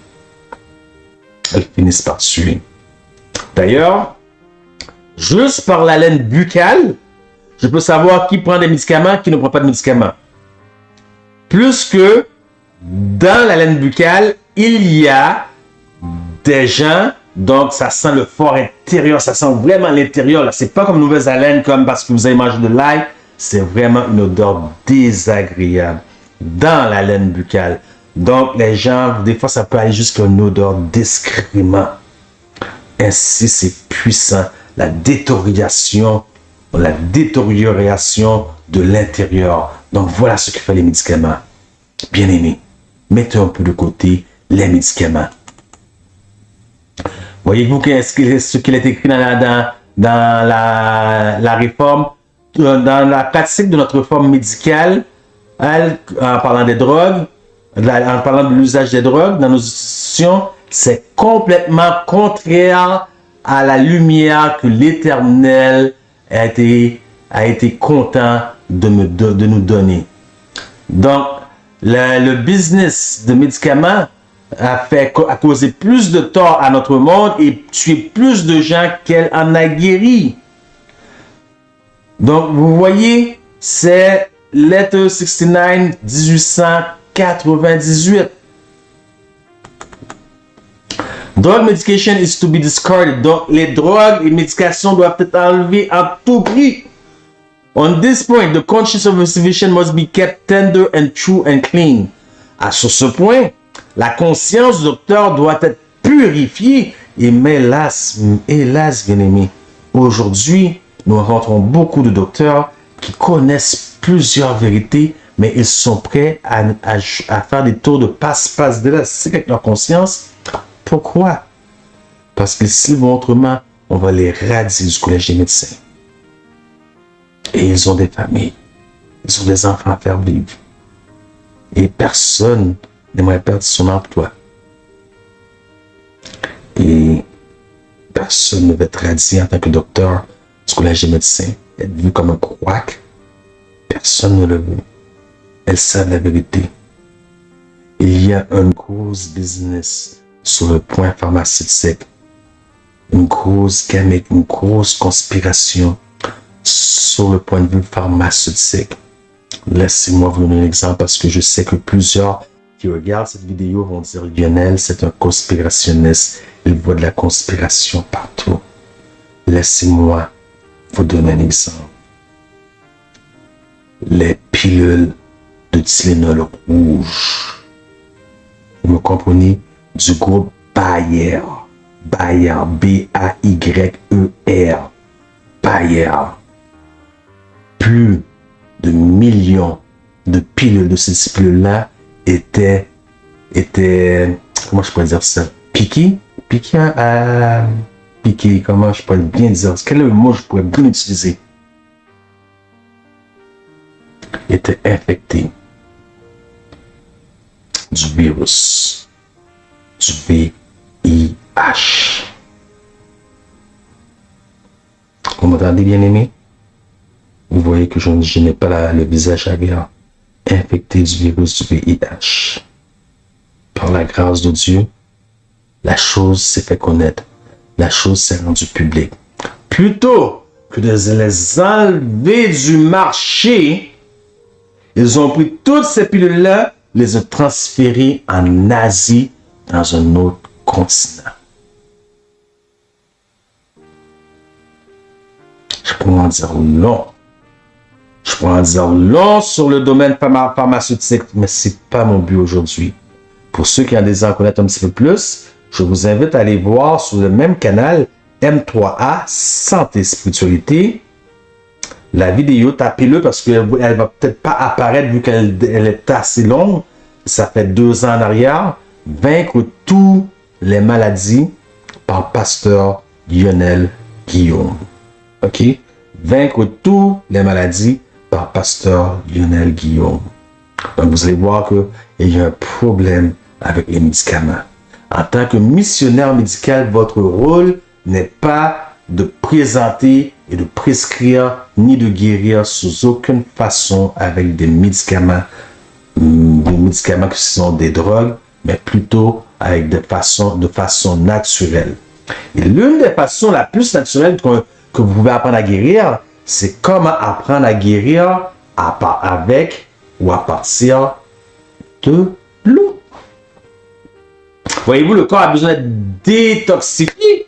D'ailleurs, juste par l'haleine buccale, je peux savoir qui prend des médicaments, qui ne prend pas de médicaments. Plus que dans l'haleine buccale, il y a des gens, donc ça sent le fort intérieur, ça sent vraiment l'intérieur. Là, c'est pas comme une mauvaise haleine, comme parce que vous avez mangé de l'ail. C'est vraiment une odeur désagréable dans la laine buccale. Donc, les gens, des fois, ça peut aller jusqu'à une odeur d'excrément. Ainsi, c'est puissant. La détérioration de l'intérieur. Donc, voilà ce que fait les médicaments. Bien aimés, mettez un peu de côté les médicaments. Voyez-vous ce qu'il est écrit dans la réforme? Dans la pratique de notre réforme médicale, en parlant des drogues, en parlant de l'usage des drogues dans nos institutions, c'est complètement contraire à la lumière que l'Éternel a été content de nous donner. Donc, le business de médicaments a causé plus de tort à notre monde et tué plus de gens qu'elle en a guéri. Donc, vous voyez, c'est Letter 69, 1898. Drug medication is to be discarded. Donc, les drogues et médications doivent être enlevées à tout prix. On this point, the conscience of a physician must be kept tender and true and clean. Sur ce point, la conscience du docteur doit être purifiée. Et mais hélas, bien-aimés, aujourd'hui, nous rencontrons beaucoup de docteurs qui connaissent plusieurs vérités, mais ils sont prêts à faire des tours de passe-passe d'élastique avec leur conscience. Pourquoi? Parce que s'ils vont autrement, on va les radier du collège des médecins. Et ils ont des familles. Ils ont des enfants à faire vivre. Et personne n'aimerait perdre son emploi. Et personne ne veut être radié en tant que docteur du collège des médecins. Être vu comme un couac. Personne ne le veut. Elles savent la vérité. Il y a un gros business sur le point pharmaceutique. Une grosse gamique, une grosse conspiration sur le point de vue pharmaceutique. Laissez-moi vous donner un exemple parce que je sais que plusieurs qui regardent cette vidéo vont dire Lionel, c'est un conspirationniste. Il voit de la conspiration partout. Laissez-moi vous donner un exemple. Les pilules de Tylenol rouge. Vous me comprenez? Du groupe Bayer. Bayer. B-A-Y-E-R. Bayer. Plus de millions de pilules de ces pilules-là étaient, comment je pourrais dire ça? Piquées, comment je pourrais bien dire? Quel est le mot que je pourrais bien utiliser? Étaient infectés du virus, du VIH. Vous m'entendez, bien aimé? Vous voyez que je n'ai pas le visage agréable. Infecté du virus du VIH. Par la grâce de Dieu, la chose s'est fait connaître. La chose s'est rendue publique. Plutôt que de les enlever du marché, ils ont pris toutes ces pilules-là, les ont transférées en Asie, dans un autre continent. Je pourrais en dire long. Je pourrais en dire long sur le domaine pharmaceutique, mais ce n'est pas mon but aujourd'hui. Pour ceux qui en désirent connaître un petit peu plus, je vous invite à aller voir sur le même canal M3A Santé Spiritualité la vidéo, tapez-le parce qu'elle va peut-être pas apparaître vu qu'elle est assez longue. Ça fait 2 ans en arrière. Vaincre toutes les maladies par pasteur Lionel Guillaume. OK? Vaincre toutes les maladies par pasteur Lionel Guillaume. Donc, vous allez voir qu'il y a un problème avec les médicaments. En tant que missionnaire médical, votre rôle n'est pas de présenter et de prescrire ni de guérir sous aucune façon avec des médicaments qui sont des drogues, mais plutôt avec de façon naturelle. Et l'une des façons la plus naturelles que vous pouvez apprendre à guérir, c'est comment apprendre à guérir avec ou à partir de l'eau. Voyez-vous, le corps a besoin d'être détoxifié.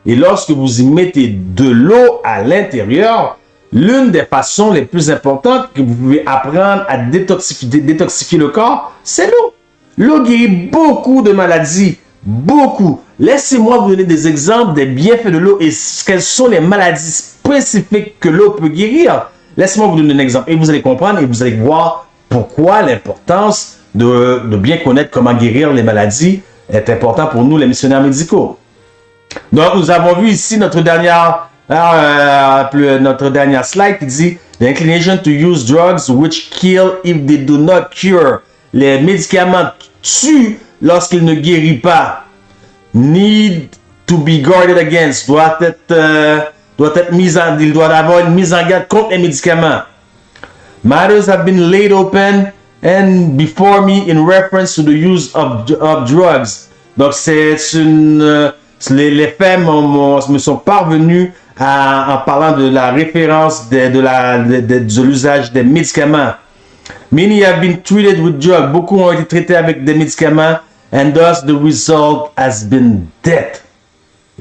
Et lorsque vous y mettez de l'eau à l'intérieur, l'une des façons les plus importantes que vous pouvez apprendre à détoxifier le corps, c'est l'eau. L'eau guérit beaucoup de maladies. Beaucoup. Laissez-moi vous donner des exemples des bienfaits de l'eau et quelles sont les maladies spécifiques que l'eau peut guérir. Laissez-moi vous donner un exemple et vous allez comprendre et vous allez voir pourquoi l'importance de bien connaître comment guérir les maladies est important pour nous, les missionnaires médicaux. Donc, nous avons vu ici notre dernière slide qui dit « The inclination to use drugs which kill if they do not cure ». Les médicaments tuent lorsqu'ils ne guérissent pas. Need to be guarded against. Il doit avoir une mise en garde contre les médicaments. Matters have been laid open and before me in reference to the use of drugs. Donc, les faits me sont parvenus en parlant de la référence de l'usage des médicaments. Many have been treated with drugs. Beaucoup ont été traités avec des médicaments. And thus the result has been death.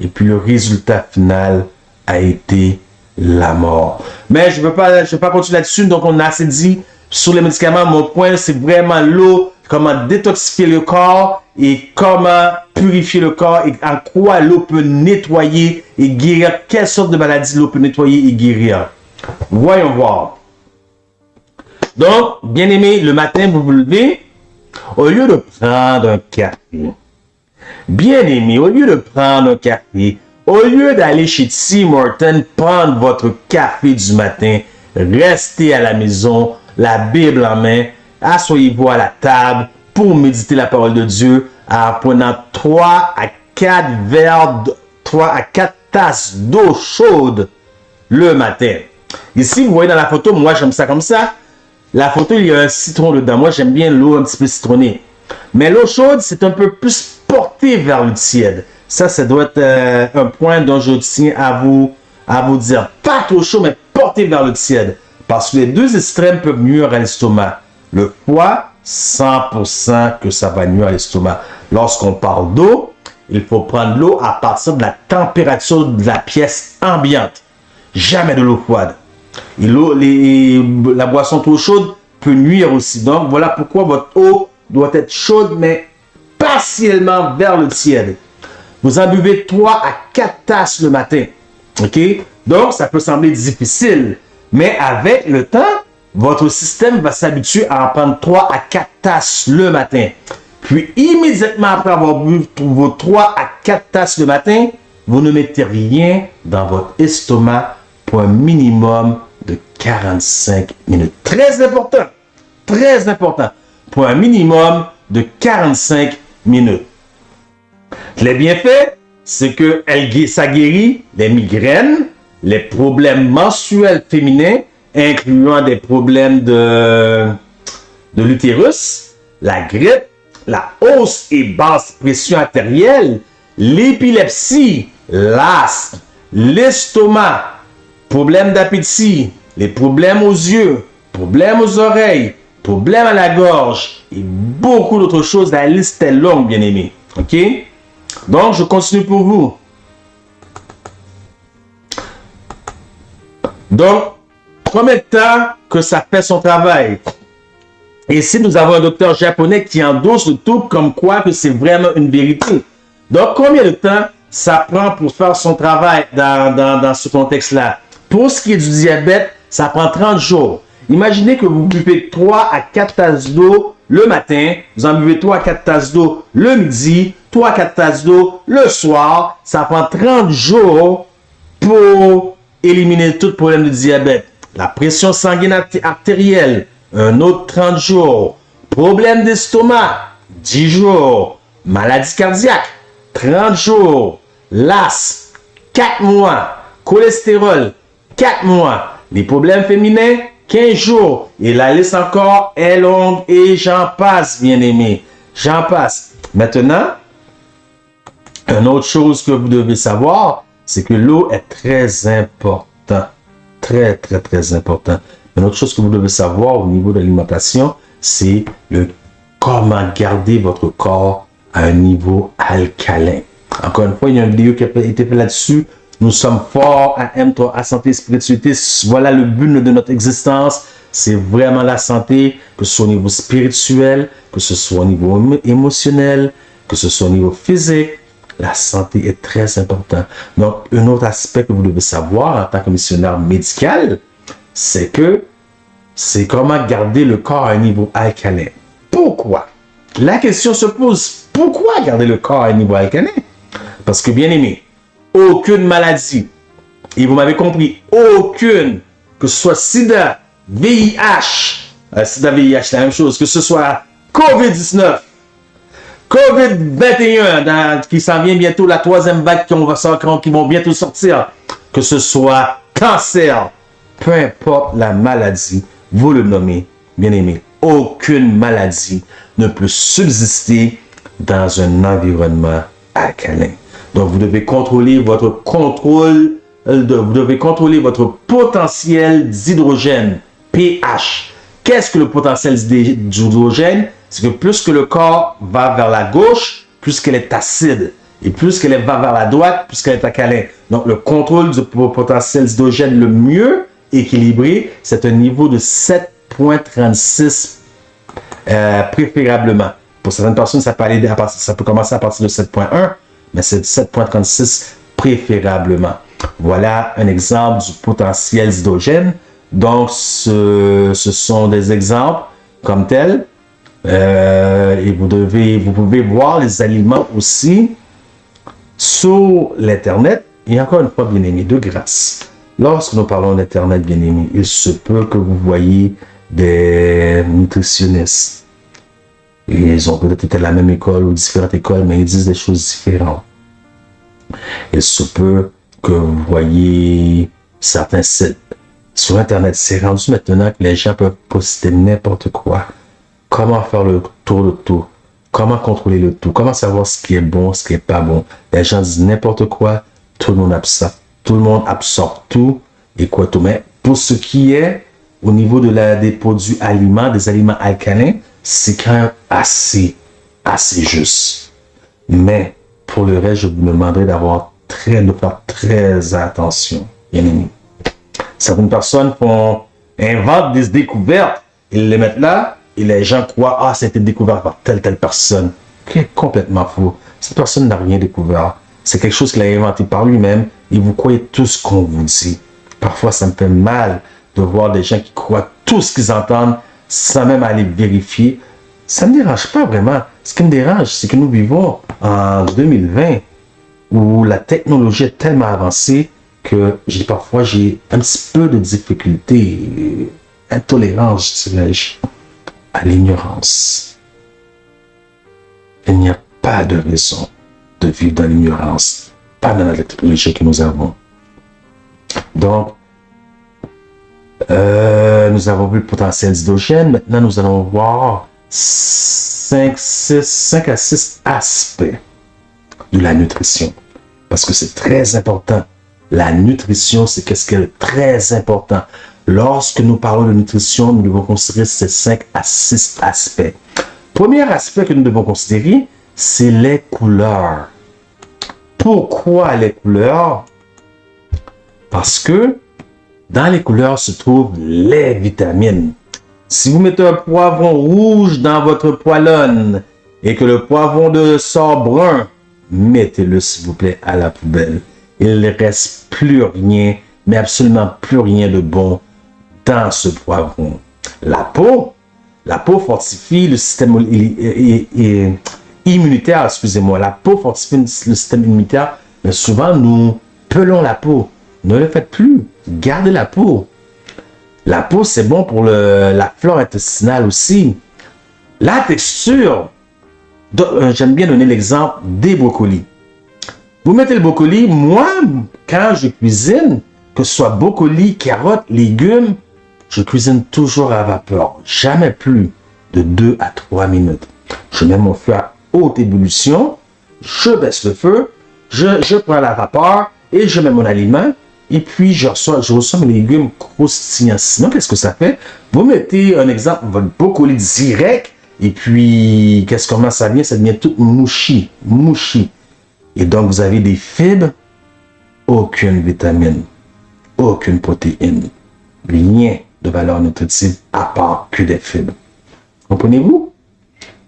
Et puis le résultat final a été la mort. Mais je ne veux pas continuer là-dessus. Donc on a assez dit sur les médicaments. Mon point c'est vraiment l'eau. Comment détoxifier le corps et comment purifier le corps et en quoi l'eau peut nettoyer et guérir. Quelle sorte de maladie l'eau peut nettoyer et guérir. Voyons voir. Donc, bien aimé, le matin, vous vous levez, au lieu de prendre un café, bien aimé, au lieu de prendre un café, au lieu d'aller chez Tim Hortons, prendre votre café du matin, restez à la maison, la Bible en main, asseyez-vous à la table pour méditer la parole de Dieu en prenant 3 à 4 tasses d'eau chaude le matin. Ici, vous voyez dans la photo, moi j'aime ça comme ça. La photo, il y a un citron dedans. Moi, j'aime bien l'eau un petit peu citronnée. Mais l'eau chaude, c'est un peu plus porté vers le tiède. Ça doit être un point dont je tiens à vous dire. Pas trop chaud, mais porté vers le tiède. Parce que les deux extrêmes peuvent nuire à l'estomac. Le foie, 100% que ça va nuire à l'estomac. Lorsqu'on parle d'eau, il faut prendre l'eau à partir de la température de la pièce ambiante. Jamais de l'eau froide. Et la boisson trop chaude peut nuire aussi. Donc, voilà pourquoi votre eau doit être chaude, mais partiellement vers le tiède. Vous en buvez 3 à 4 tasses le matin. OK? Donc, ça peut sembler difficile. Mais avec le temps, votre système va s'habituer à en prendre 3 à 4 tasses le matin. Puis, immédiatement après avoir bu vos 3 à 4 tasses le matin, vous ne mettez rien dans votre estomac pour un minimum de 45 minutes. Très important. Très important. Pour un minimum de 45 minutes. Les bienfaits, c'est que ça guérit les migraines, les problèmes menstruels féminins, incluant des problèmes de l'utérus, la grippe, la hausse et basse pression artérielle, l'épilepsie, l'asthme, l'estomac, problèmes d'appétit, les problèmes aux yeux, problèmes aux oreilles, problèmes à la gorge et beaucoup d'autres choses. La liste est longue, bien aimé. OK? Donc, je continue pour vous. Donc, combien de temps que ça fait son travail? Et ici, nous avons un docteur japonais qui endosse le tout comme quoi que c'est vraiment une vérité. Donc, combien de temps ça prend pour faire son travail dans ce contexte-là? Pour ce qui est du diabète, ça prend 30 jours. Imaginez que vous buvez 3 à 4 tasses d'eau le matin, vous en buvez 3 à 4 tasses d'eau le midi, 3 à 4 tasses d'eau le soir. Ça prend 30 jours pour éliminer tout problème de diabète. La pression sanguine artérielle, un autre 30 jours. Problème d'estomac, 10 jours. Maladie cardiaque, 30 jours. L'asthme, 4 mois. Cholestérol, 4 mois. Les problèmes féminins, 15 jours. Et la liste encore est longue et j'en passe, bien-aimés. J'en passe. Maintenant, une autre chose que vous devez savoir, c'est que l'eau est très importante. Très, très, très important. Une autre chose que vous devez savoir au niveau de l'alimentation, c'est comment garder votre corps à un niveau alcalin. Encore une fois, il y a une vidéo qui a été faite là-dessus. Nous sommes forts à M3A Santé et Spiritualité. Voilà le but de notre existence. C'est vraiment la santé, que ce soit au niveau spirituel, que ce soit au niveau émotionnel, que ce soit au niveau physique. La santé est très importante. Donc, un autre aspect que vous devez savoir en tant que missionnaire médical, c'est comment garder le corps à un niveau alcalin. Pourquoi? La question se pose, pourquoi garder le corps à un niveau alcalin? Parce que, bien aimé, aucune maladie, et vous m'avez compris, aucune, que ce soit sida, VIH, sida, VIH, c'est la même chose, que ce soit COVID-19, COVID-21, qui s'en vient bientôt, la 3e vague qui vont bientôt sortir, que ce soit cancer, peu importe la maladie, vous le nommez, bien aimé, aucune maladie ne peut subsister dans un environnement alcalin. Donc, vous devez contrôler votre potentiel d'hydrogène, pH. Qu'est-ce que le potentiel d'hydrogène? C'est que plus que le corps va vers la gauche, plus qu'elle est acide. Et plus qu'elle va vers la droite, plus qu'elle est alcalin. Donc, le contrôle du potentiel d'hydrogène le mieux équilibré, c'est un niveau de 7,36 préférablement. Pour certaines personnes, ça peut commencer à partir de 7,1, mais c'est 7,36 préférablement. Voilà un exemple du potentiel d'hydrogène. Donc, ce sont des exemples comme tels. Et vous pouvez voir les aliments aussi sur l'Internet. Et encore une fois, bien aimé, de grâce. Lorsque nous parlons d'Internet, bien aimé, il se peut que vous voyez des nutritionnistes. Et ils ont peut-être été à la même école ou différentes écoles, mais ils disent des choses différentes. Il se peut que vous voyez certains sites sur Internet. C'est rendu maintenant que les gens peuvent poster n'importe quoi. Comment faire le tour de tout? Comment contrôler le tout? Comment savoir ce qui est bon, ce qui n'est pas bon? Les gens disent n'importe quoi, tout le monde absorbe tout et quoi tout. Mais pour ce qui est au niveau des produits aliments, des aliments alcalins, c'est quand même assez juste. Mais pour le reste, je vous demanderai de faire très attention, bien aimé. Certaines personnes inventent des découvertes, ils les mettent là, et les gens croient, c'était découvert par telle personne. Qui est complètement faux. Cette personne n'a rien découvert. C'est quelque chose qu'il a inventé par lui-même, et vous croyez tout ce qu'on vous dit. Parfois, ça me fait mal de voir des gens qui croient tout ce qu'ils entendent, sans même aller vérifier. Ça ne me dérange pas vraiment. Ce qui me dérange, c'est que nous vivons en 2020, où la technologie est tellement avancée que parfois j'ai un petit peu de difficulté, intolérance, dirais-je, à l'ignorance. Il n'y a pas de raison de vivre dans l'ignorance, pas dans la technologie que nous avons. Donc, nous avons vu le potentiel d'hydrogène. Maintenant, nous allons voir 5 à 6 aspects de la nutrition. Parce que c'est très important. La nutrition, c'est qu'est-ce qui est très important. Lorsque nous parlons de nutrition, nous devons considérer ces 5 à 6 aspects. Premier aspect que nous devons considérer, c'est les couleurs. Pourquoi les couleurs? Parce que dans les couleurs se trouvent les vitamines. Si vous mettez un poivron rouge dans votre poêlonne et que le poivron sort brun, mettez-le s'il vous plaît à la poubelle. Il ne reste plus rien mais absolument plus rien de bon dans ce poivron. La peau fortifie le système immunitaire, excusez-moi. La peau fortifie le système immunitaire, mais souvent nous pelons la peau. Ne le faites plus. Gardez la peau. La peau, c'est bon pour la flore intestinale aussi. La texture, j'aime bien donner l'exemple des brocolis. Vous mettez le brocoli, moi, quand je cuisine, que ce soit brocoli, carottes, légumes, je cuisine toujours à vapeur. Jamais plus de 2 à 3 minutes. Je mets mon feu à haute ébullition, je baisse le feu, je prends la vapeur et je mets mon aliment. Et puis, je reçois mes légumes croustillants. Sinon, qu'est-ce que ça fait? Vous mettez, un exemple, votre brocoli direct, et puis, comment ça vient? Ça devient tout mouchi. Et donc, vous avez des fibres, aucune vitamine, aucune protéine, rien de valeur nutritive à part que des fibres. Comprenez-vous?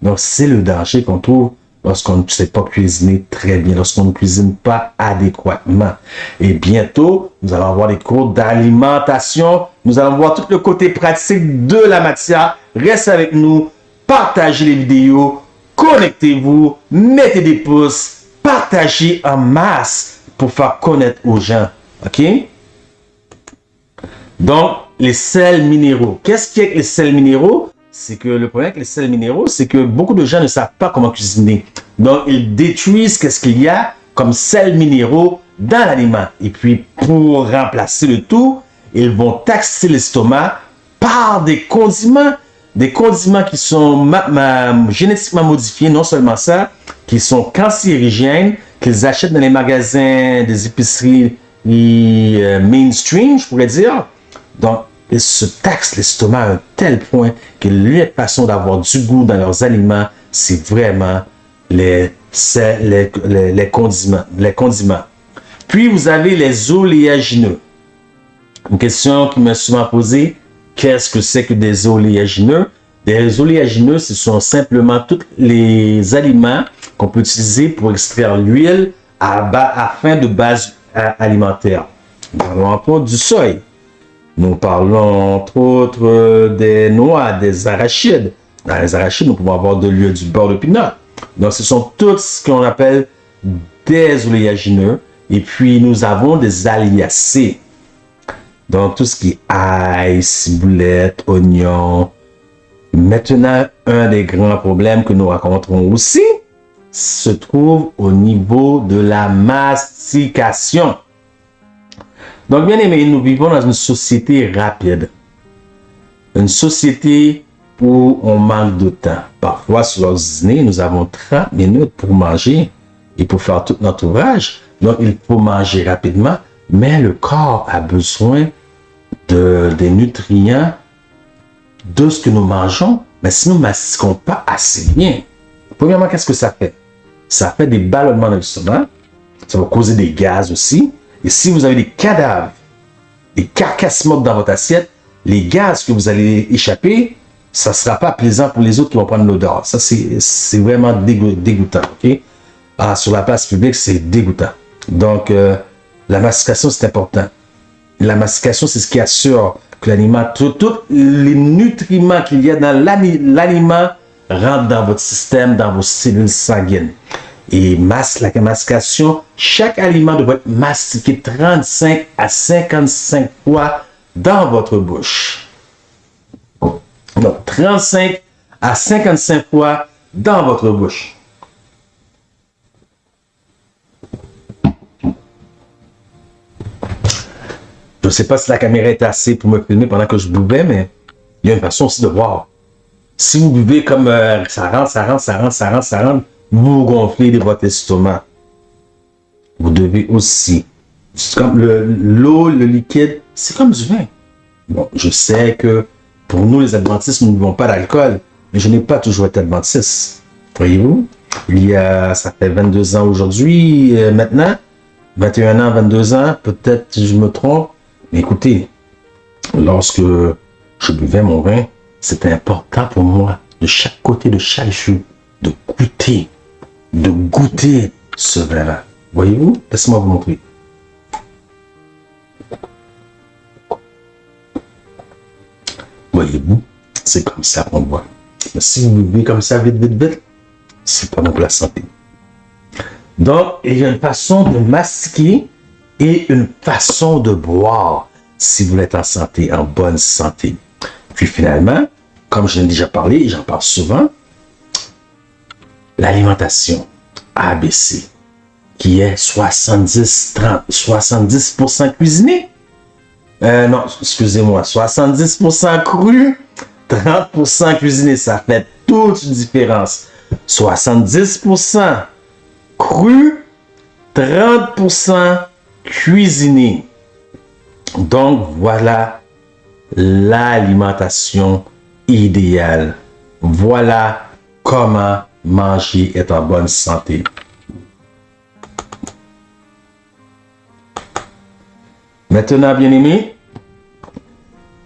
Donc, c'est le danger qu'on trouve lorsqu'on ne sait pas cuisiner très bien, lorsqu'on ne cuisine pas adéquatement. Et bientôt, nous allons avoir des cours d'alimentation. Nous allons voir tout le côté pratique de la matière. Restez avec nous, partagez les vidéos, connectez-vous, mettez des pouces, partagez en masse pour faire connaître aux gens. OK? Donc, les sels minéraux. Qu'est-ce qu'il y a avec les sels minéraux? C'est que le problème avec les sels minéraux, c'est que beaucoup de gens ne savent pas comment cuisiner. Donc, ils détruisent qu'est-ce qu'il y a comme sels minéraux dans l'aliment. Et puis, pour remplacer le tout, ils vont taxer l'estomac par des condiments qui sont génétiquement modifiés, non seulement ça, qui sont cancérigènes, qu'ils achètent dans les magasins des épiceries mainstream, je pourrais dire. Donc, ils se taxent l'estomac à un tel point que la façon d'avoir du goût dans leurs aliments, c'est vraiment les condiments. Puis, vous avez les oléagineux. Une question qui m'est souvent posée, qu'est-ce que c'est que des oléagineux? Des oléagineux, ce sont simplement tous les aliments qu'on peut utiliser pour extraire l'huile à fin de base alimentaire. Nous parlons entre autres du soya. Nous parlons entre autres des noix, des arachides. Dans les arachides, nous pouvons avoir de l'huile, du beurre de pinot. Donc, ce sont tous ce qu'on appelle des oléagineux. Et puis, nous avons des aliacés. Donc, tout ce qui est ail, ciboulette, oignon. Maintenant, un des grands problèmes que nous rencontrons aussi se trouve au niveau de la mastication. Donc, bien aimé, nous vivons dans une société rapide. Une société où on manque de temps. Parfois, sur leur dîner, nous avons 30 minutes pour manger et pour faire tout notre ouvrage. Donc, il faut manger rapidement, mais le corps a besoin des nutriments de ce que nous mangeons. Mais si nous ne mastiquons pas assez bien, premièrement, qu'est-ce que ça fait? Ça fait des ballonnements dans l'estomac. Ça va causer des gaz aussi. Et si vous avez des cadavres, des carcasses mortes dans votre assiette, les gaz que vous allez échapper, ça ne sera pas plaisant pour les autres qui vont prendre l'odeur. Ça, c'est vraiment dégoûtant. Okay? Sur la place publique, c'est dégoûtant. Donc, la mastication, c'est important. La mastication, c'est ce qui assure que l'aliment, tous les nutriments qu'il y a dans l'aliment rentrent dans votre système, dans vos cellules sanguines. Et la mastication, chaque aliment doit être mastiqué 35 à 55 fois dans votre bouche. Donc, 35 à 55 fois dans votre bouche. Je ne sais pas si la caméra est assez pour me filmer pendant que je buvais, mais il y a une façon aussi de voir. Si vous buvez comme ça rentre, vous gonflez de votre estomac. Vous devez aussi, c'est comme l'eau, le liquide, c'est comme du vin. Bon, je sais que pour nous, les adventistes, nous ne buvons pas d'alcool, mais je n'ai pas toujours été adventiste. Voyez-vous? Ça fait 22 ans aujourd'hui, maintenant, 21 ans, 22 ans, peut-être je me trompe, mais écoutez, lorsque je buvais mon vin, c'était important pour moi, de chaque côté, de chaque jour, de goûter ce vin-là. Voyez-vous? Laissez-moi vous montrer. debout, c'est comme ça qu'on boit. Mais si vous buvez comme ça vite, c'est pas bon pour la santé. Donc, il y a une façon de mastiquer et une façon de boire si vous êtes en santé, en bonne santé. Puis finalement, comme je l'ai déjà parlé et j'en parle souvent, l'alimentation ABC, qui est 70% cuisiné. Non, excusez-moi, 70% cru, 30% cuisiné. Ça fait toute une différence. 70% cru, 30% cuisiné. Donc, voilà l'alimentation idéale. Voilà comment manger et être en bonne santé. Maintenant, bien-aimés,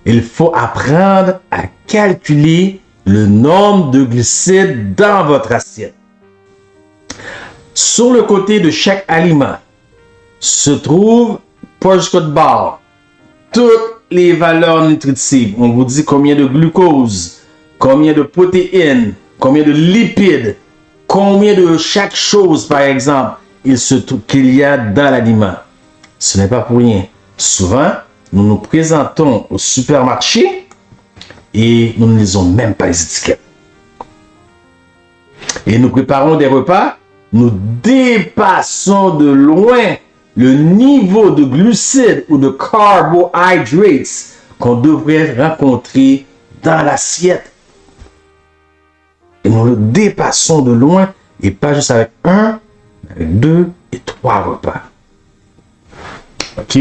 il faut apprendre à calculer le nombre de glucides dans votre assiette. Sur le côté de chaque aliment se trouve poche code barre, toutes les valeurs nutritives. On vous dit combien de glucose, combien de protéines, combien de lipides, combien de chaque chose, par exemple, qu'il y a dans l'aliment. Ce n'est pas pour rien. Souvent, nous nous présentons au supermarché et nous ne lisons même pas les étiquettes. Et nous préparons des repas, nous dépassons de loin le niveau de glucides ou de carbohydrates qu'on devrait rencontrer dans l'assiette. Et nous le dépassons de loin et pas juste avec 1, avec 2 et 3 repas. OK?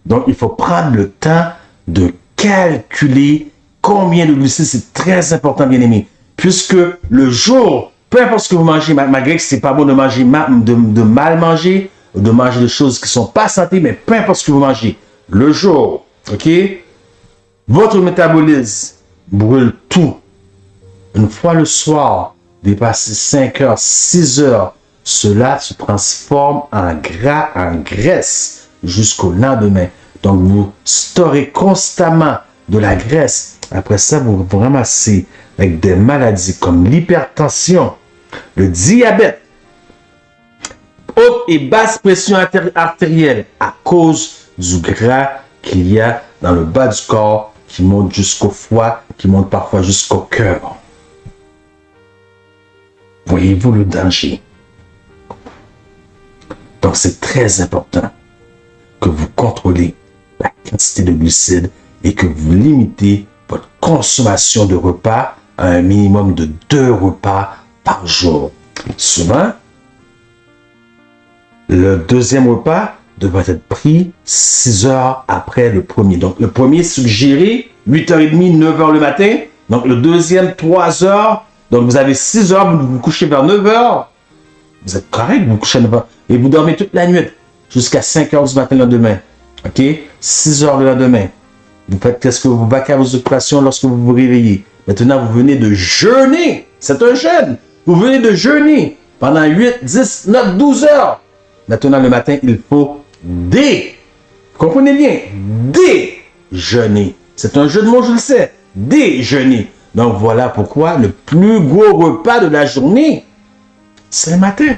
Donc, il faut prendre le temps de calculer combien de glucides. C'est très important, bien aimé. Puisque le jour, peu importe ce que vous mangez, malgré que ce n'est pas bon de manger, de mal manger, de manger des choses qui ne sont pas santé, mais peu importe ce que vous mangez, le jour, OK, votre métabolisme brûle tout. Une fois le soir, dépassé 5 heures, 6 heures, cela se transforme en gras, en graisse, jusqu'au lendemain. Donc, vous storez constamment de la graisse. Après ça, vous vous ramassez avec des maladies comme l'hypertension, le diabète, haute et basse pression artérielle à cause du gras qu'il y a dans le bas du corps qui monte jusqu'au foie, qui monte parfois jusqu'au cœur. Voyez-vous le danger? Donc, c'est très important que vous contrôlez la quantité de glucides et que vous limitez votre consommation de repas à un minimum de 2 repas par jour. Souvent, le deuxième repas devrait être pris 6 heures après le premier. Donc, le premier suggéré, 8h30, 9h le matin. Donc, le deuxième, 3 heures. Donc, vous avez 6 heures, vous vous couchez vers 9 heures. Vous êtes correct, vous vous couchez à 9 heures. Et vous dormez toute la nuit jusqu'à 5 heures du matin le lendemain. OK? 6 heures le lendemain. Vous faites qu'est-ce que vous vaquez à vos occupations lorsque vous vous réveillez. Maintenant, vous venez de jeûner. C'est un jeûne. Vous venez de jeûner pendant 8, 10, 9, 12 heures. Maintenant, le matin, il faut comprenez bien, déjeuner. C'est un jeu de mots, je le sais. Déjeuner. Donc, voilà pourquoi le plus gros repas de la journée, c'est le matin.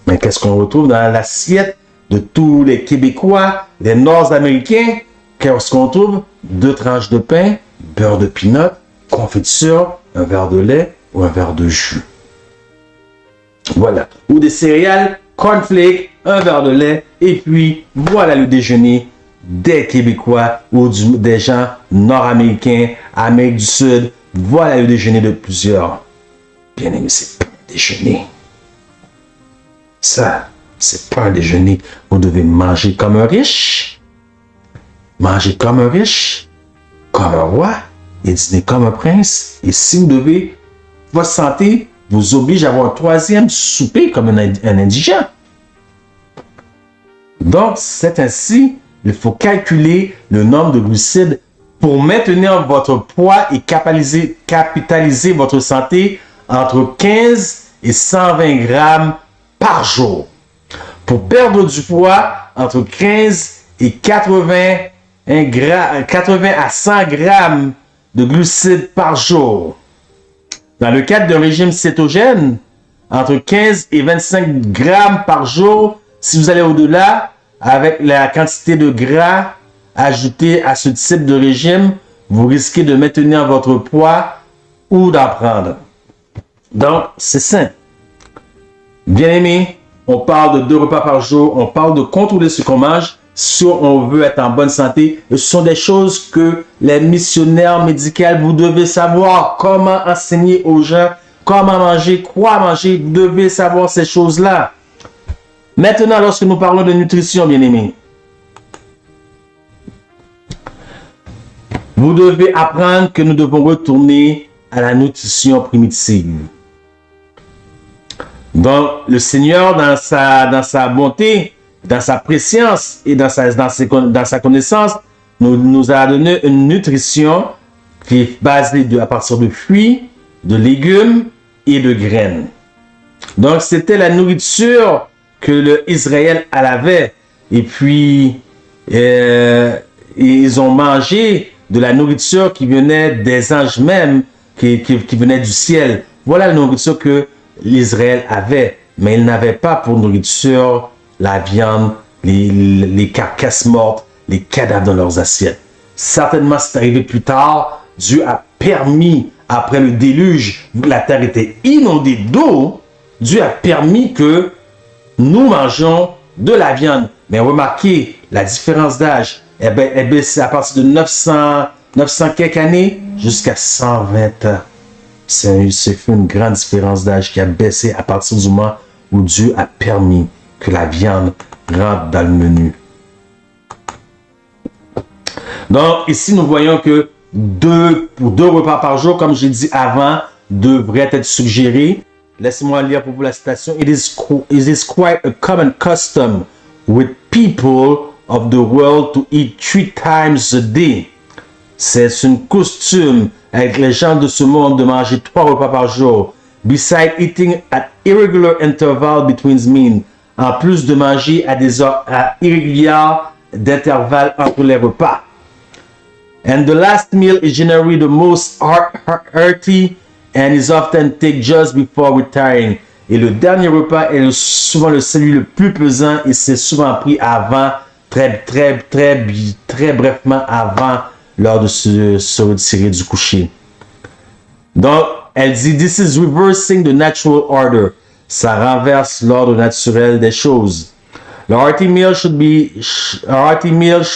Mais qu'est-ce qu'on retrouve dans l'assiette de tous les Québécois, les Nord-Américains? Qu'est-ce qu'on trouve? 2 tranches de pain, beurre de peanut, confiture, un verre de lait ou un verre de jus. Voilà. Ou des céréales, cornflakes, un verre de lait, et puis voilà le déjeuner des Québécois ou des gens nord-américains, Amérique du Sud. Voilà le déjeuner de plusieurs. Bien aimé, c'est pas un déjeuner. Ça, c'est pas un déjeuner. Vous devez manger comme un riche, manger comme un riche, comme un roi, et dîner comme un prince. Et si vous devez, votre santé vous oblige à avoir un 3e souper comme un indigent. Donc, c'est ainsi, il faut calculer le nombre de glucides pour maintenir votre poids et capitaliser votre santé entre 15 et 120 grammes par jour. Pour perdre du poids, entre 15 et 80 à 100 grammes de glucides par jour. Dans le cadre d'un régime cétogène, entre 15 et 25 grammes par jour. Si vous allez au-delà, avec la quantité de gras ajoutée à ce type de régime, vous risquez de maintenir votre poids ou d'en prendre. Donc, c'est sain. Bien aimé, on parle de 2 repas par jour, on parle de contrôler ce qu'on mange si on veut être en bonne santé. Et ce sont des choses que les missionnaires médicaux, vous devez savoir comment enseigner aux gens, comment manger, quoi manger. Vous devez savoir ces choses-là. Maintenant, lorsque nous parlons de nutrition, bien aimé, vous devez apprendre que nous devons retourner à la nutrition primitive. Donc, le Seigneur, dans sa bonté, dans sa préscience et dans sa connaissance, nous a donné une nutrition qui est basée à partir de fruits, de légumes et de graines. Donc, c'était la nourriture que Israël avait. Et puis, ils ont mangé de la nourriture qui venait des anges même, qui venait du ciel. Voilà la nourriture que l'Israël avait. Mais il n'avait pas pour nourriture la viande, les carcasses mortes, les cadavres dans leurs assiettes. Certainement, c'est arrivé plus tard. Dieu a permis, après le déluge, vu que la terre était inondée d'eau, Dieu a permis que nous mangeons de la viande. Mais remarquez la différence d'âge. C'est à partir de 900 quelques années jusqu'à 120 ans. C'est fait une grande différence d'âge qui a baissé à partir du moment où Dieu a permis que la viande rentre dans le menu. Donc, ici, nous voyons que 2 repas par jour, comme j'ai dit avant, devraient être suggérés. Laissez-moi lire pour vous la citation. It is quite a common custom with people of the world to eat 3 times a day. C'est une coutume avec les gens de ce monde de manger 3 repas par jour. Besides eating at irregular intervals between meals. En plus de manger à des heures irrégulières d'intervalle entre les repas. And the last meal is generally the most hearty and is often taken just before retiring. Et le dernier repas est souvent celui le plus pesant et c'est souvent pris avant, très brefement avant, lors de se retirer du coucher. Donc, elle dit, this is reversing the natural order. Ça renverse l'ordre naturel des choses. The hearty meal should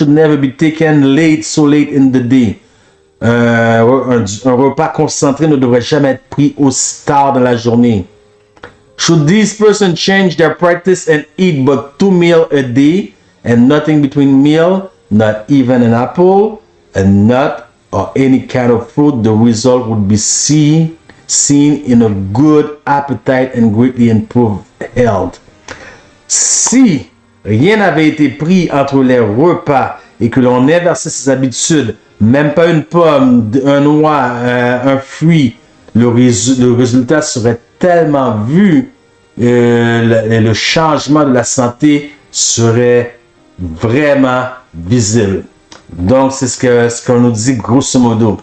never be taken so late in the day. Un repas concentré ne devrait jamais être pris aussi tard dans la journée. Should these persons change their practice and eat but 2 meals a day and nothing between meal, not even an apple, a nut, or any kind of fruit, the result would be seen in a good appetite and greatly improved health. Si rien n'avait été pris entre les repas et que l'on inversait ses habitudes, même pas une pomme, un noix, un fruit, le résultat serait tellement vu, le changement de la santé serait vraiment visible. Donc, c'est ce qu'on nous dit grosso modo.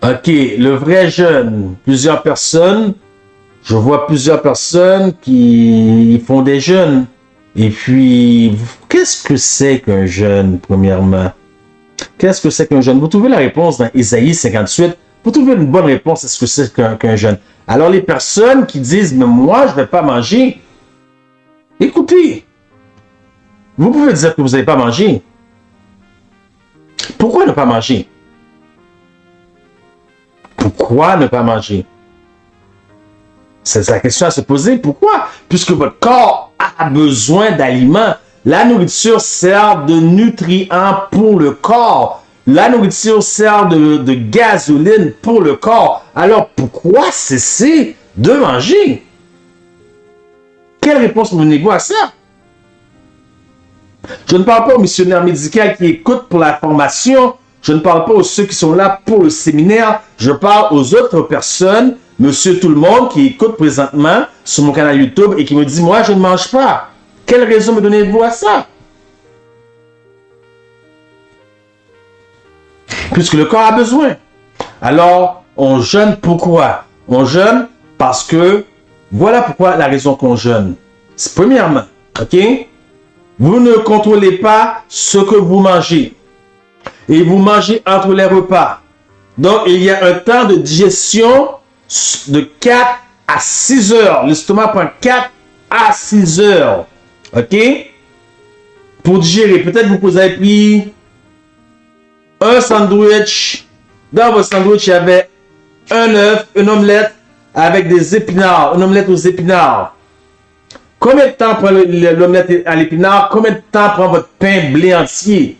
Ok, le vrai jeûne. Je vois plusieurs personnes qui font des jeûnes. Et puis, qu'est-ce que c'est qu'un jeûne, premièrement? Qu'est-ce que c'est qu'un jeûne? Vous trouvez la réponse dans Ésaïe 58. Vous trouvez une bonne réponse à ce que c'est qu'un jeûne. Alors, les personnes qui disent, mais moi, je ne vais pas manger. Écoutez, vous pouvez dire que vous n'avez pas mangé. Pourquoi ne pas manger? Pourquoi ne pas manger? C'est la question à se poser. Pourquoi? Puisque votre corps a besoin d'aliments. La nourriture sert de nutriments pour le corps. La nourriture sert de gasoline pour le corps. Alors pourquoi cesser de manger? Quelle réponse donnez-vous à ça? Je ne parle pas aux missionnaires médicaux qui écoutent pour la formation. Je ne parle pas aux ceux qui sont là pour le séminaire. Je parle aux autres personnes, monsieur tout le monde, qui écoute présentement sur mon canal YouTube et qui me dit, moi, je ne mange pas. Quelle raison me donnez-vous à ça? puisque le corps a besoin. Alors, on jeûne pourquoi? On jeûne parce que, voilà pourquoi la raison qu'on jeûne. Premièrement, ok? Vous ne contrôlez pas ce que vous mangez. Et vous mangez entre les repas. Donc, il y a un temps de digestion de 4 à 6 heures. L'estomac prend 4 à 6 heures. Ok? Pour digérer. Peut-être vous avez pris un sandwich. Dans votre sandwich, il y avait un œuf, une omelette avec des épinards. Une omelette aux épinards. Combien de temps prend l'omelette à l'épinard? Combien de temps prend votre pain blé entier?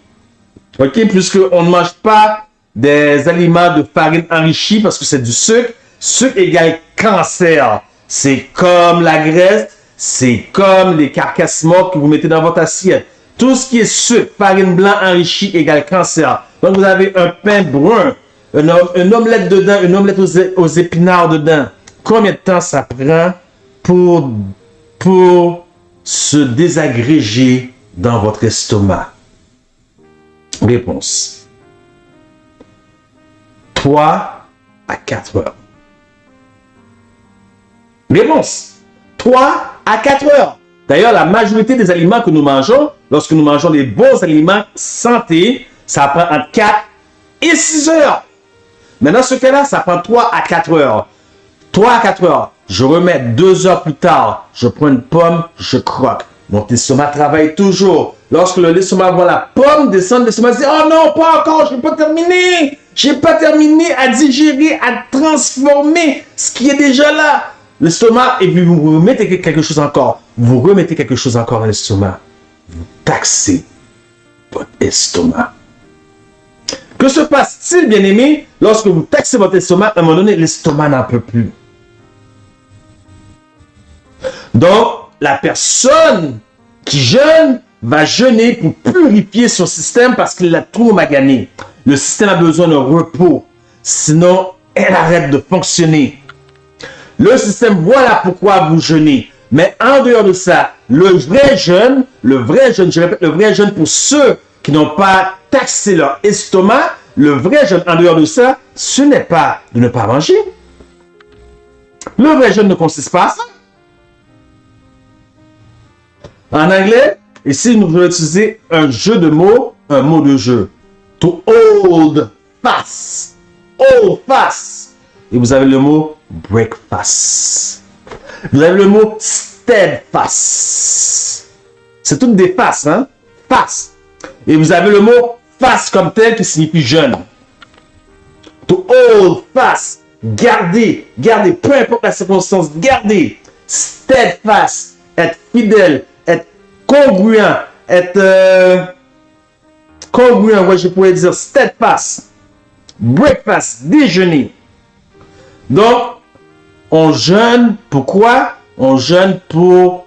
Ok? Puisqu'on ne mange pas des aliments de farine enrichis parce que c'est du sucre. Sucre égale cancer. C'est comme la graisse. C'est comme les carcasses mortes que vous mettez dans votre assiette. Tout ce qui est sucre, farine blanc enrichie égale cancer. Donc vous avez un pain brun, une omelette dedans, une omelette aux épinards dedans. Combien de temps ça prend pour se désagréger dans votre estomac? Réponse. 3 à 4 heures. Réponse. 3 à 4 heures. D'ailleurs, la majorité des aliments que nous mangeons, lorsque nous mangeons des bons aliments santé, ça prend entre 4 et 6 heures. Mais dans ce cas-là, ça prend 3 à 4 heures. 3 à 4 heures. Je remets 2 heures plus tard. Je prends une pomme, je croque. Mon estomac travaille toujours. Lorsque l'estomac voit la pomme descendre, l'estomac dit « Oh non, pas encore, je n'ai pas terminé. Je n'ai pas terminé à digérer, à transformer ce qui est déjà là. » L'estomac, et puis vous remettez quelque chose encore. Vous remettez quelque chose encore dans l'estomac. Vous taxez votre estomac. Que se passe-t-il, bien-aimé, lorsque vous taxez votre estomac, à un moment donné, l'estomac n'en peut plus. Donc, la personne qui jeûne va jeûner pour purifier son système parce qu'il l'a trop magané. Le système a besoin de repos. Sinon, elle arrête de fonctionner. Le système, voilà pourquoi vous jeûnez. Mais en dehors de ça, le vrai jeûne, je répète, le vrai jeûne pour ceux qui n'ont pas taxé leur estomac, le vrai jeûne en dehors de ça, ce n'est pas de ne pas manger. Le vrai jeûne ne consiste pas à ça. En anglais, ici, nous allons utiliser un jeu de mots, un mot de jeu. To hold fast. Hold fast. Et vous avez le mot breakfast. Vous avez le mot steadfast. C'est toutes des fastes, hein? Fast. Et vous avez le mot fast comme tel qui signifie jeûne. To hold fast. Garder, garder, peu importe la circonstance, garder. Steadfast, être fidèle, être congruent, être congruent, ouais, je pourrais dire steadfast. Breakfast, déjeuner. Donc, on jeûne, pourquoi? On jeûne pour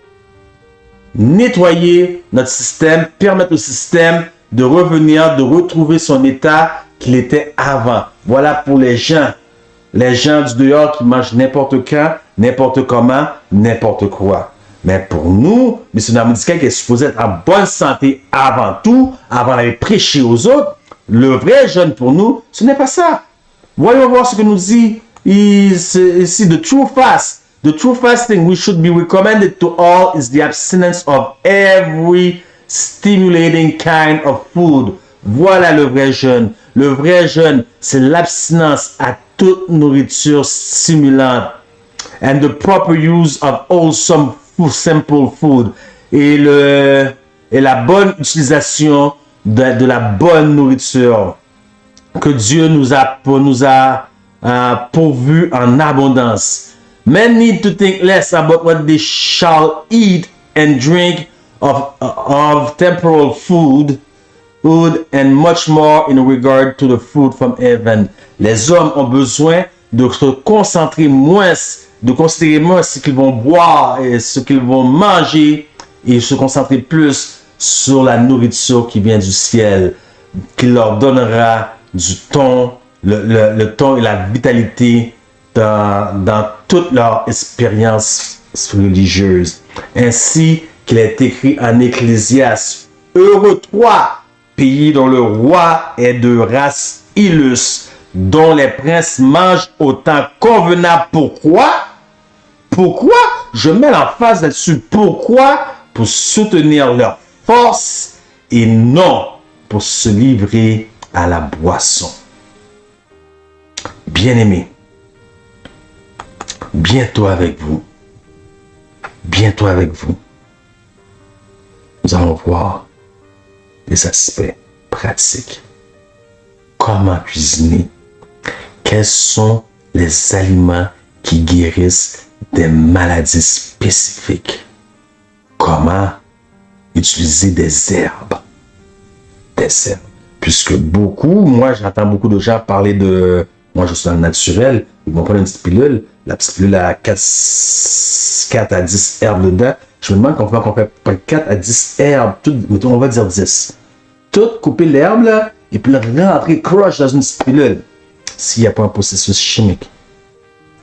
nettoyer notre système, permettre au système de revenir, de retrouver son état qu'il était avant. Voilà pour les gens du dehors qui mangent n'importe quand, n'importe comment, n'importe quoi. Mais pour nous, missionnaire médical qui est supposé être en bonne santé avant tout, avant d'aller prêcher aux autres, le vrai jeûne pour nous, ce n'est pas ça. Voyons voir ce que nous dit ici, the true fast. The true fasting we should be recommended to all is the abstinence of every stimulating kind of food. Voilà le vrai jeûne. Le vrai jeûne, c'est l'abstinence à toute nourriture stimulante. And the proper use of wholesome food, simple food. Et la bonne utilisation de la bonne nourriture que Dieu nous a pourvu en abondance. Men need to think less about what they shall eat and drink of temporal food and much more in regard to the food from heaven. Les hommes ont besoin de se concentrer moins, de considérer moins ce qu'ils vont boire et ce qu'ils vont manger et se concentrer plus sur la nourriture qui vient du ciel, qui leur donnera du ton, le ton et la vitalité dans toute leur expérience religieuse. Ainsi qu'il est écrit en Ecclésiaste, heureux toi, pays dont le roi est de race illustre, dont les princes mangent au temps convenable. Pourquoi? Pourquoi? Je mets l'emphase là-dessus. Pourquoi? Pour soutenir leur force et non pour se livrer à la boisson. Bien-aimés, bientôt avec vous, nous allons voir les aspects pratiques. Comment cuisiner? Quels sont les aliments qui guérissent des maladies spécifiques? Comment utiliser des herbes? Puisque moi j'entends beaucoup de gens parler de, moi je suis dans le naturel, ils vont prendre une petite pilule, la petite pilule a 4 à 10 herbes dedans. Je me demande comment on fait 4 à 10 herbes, on va dire 10. Tout couper l'herbe là, et puis rentrer crush dans une petite pilule. S'il n'y a pas un processus chimique.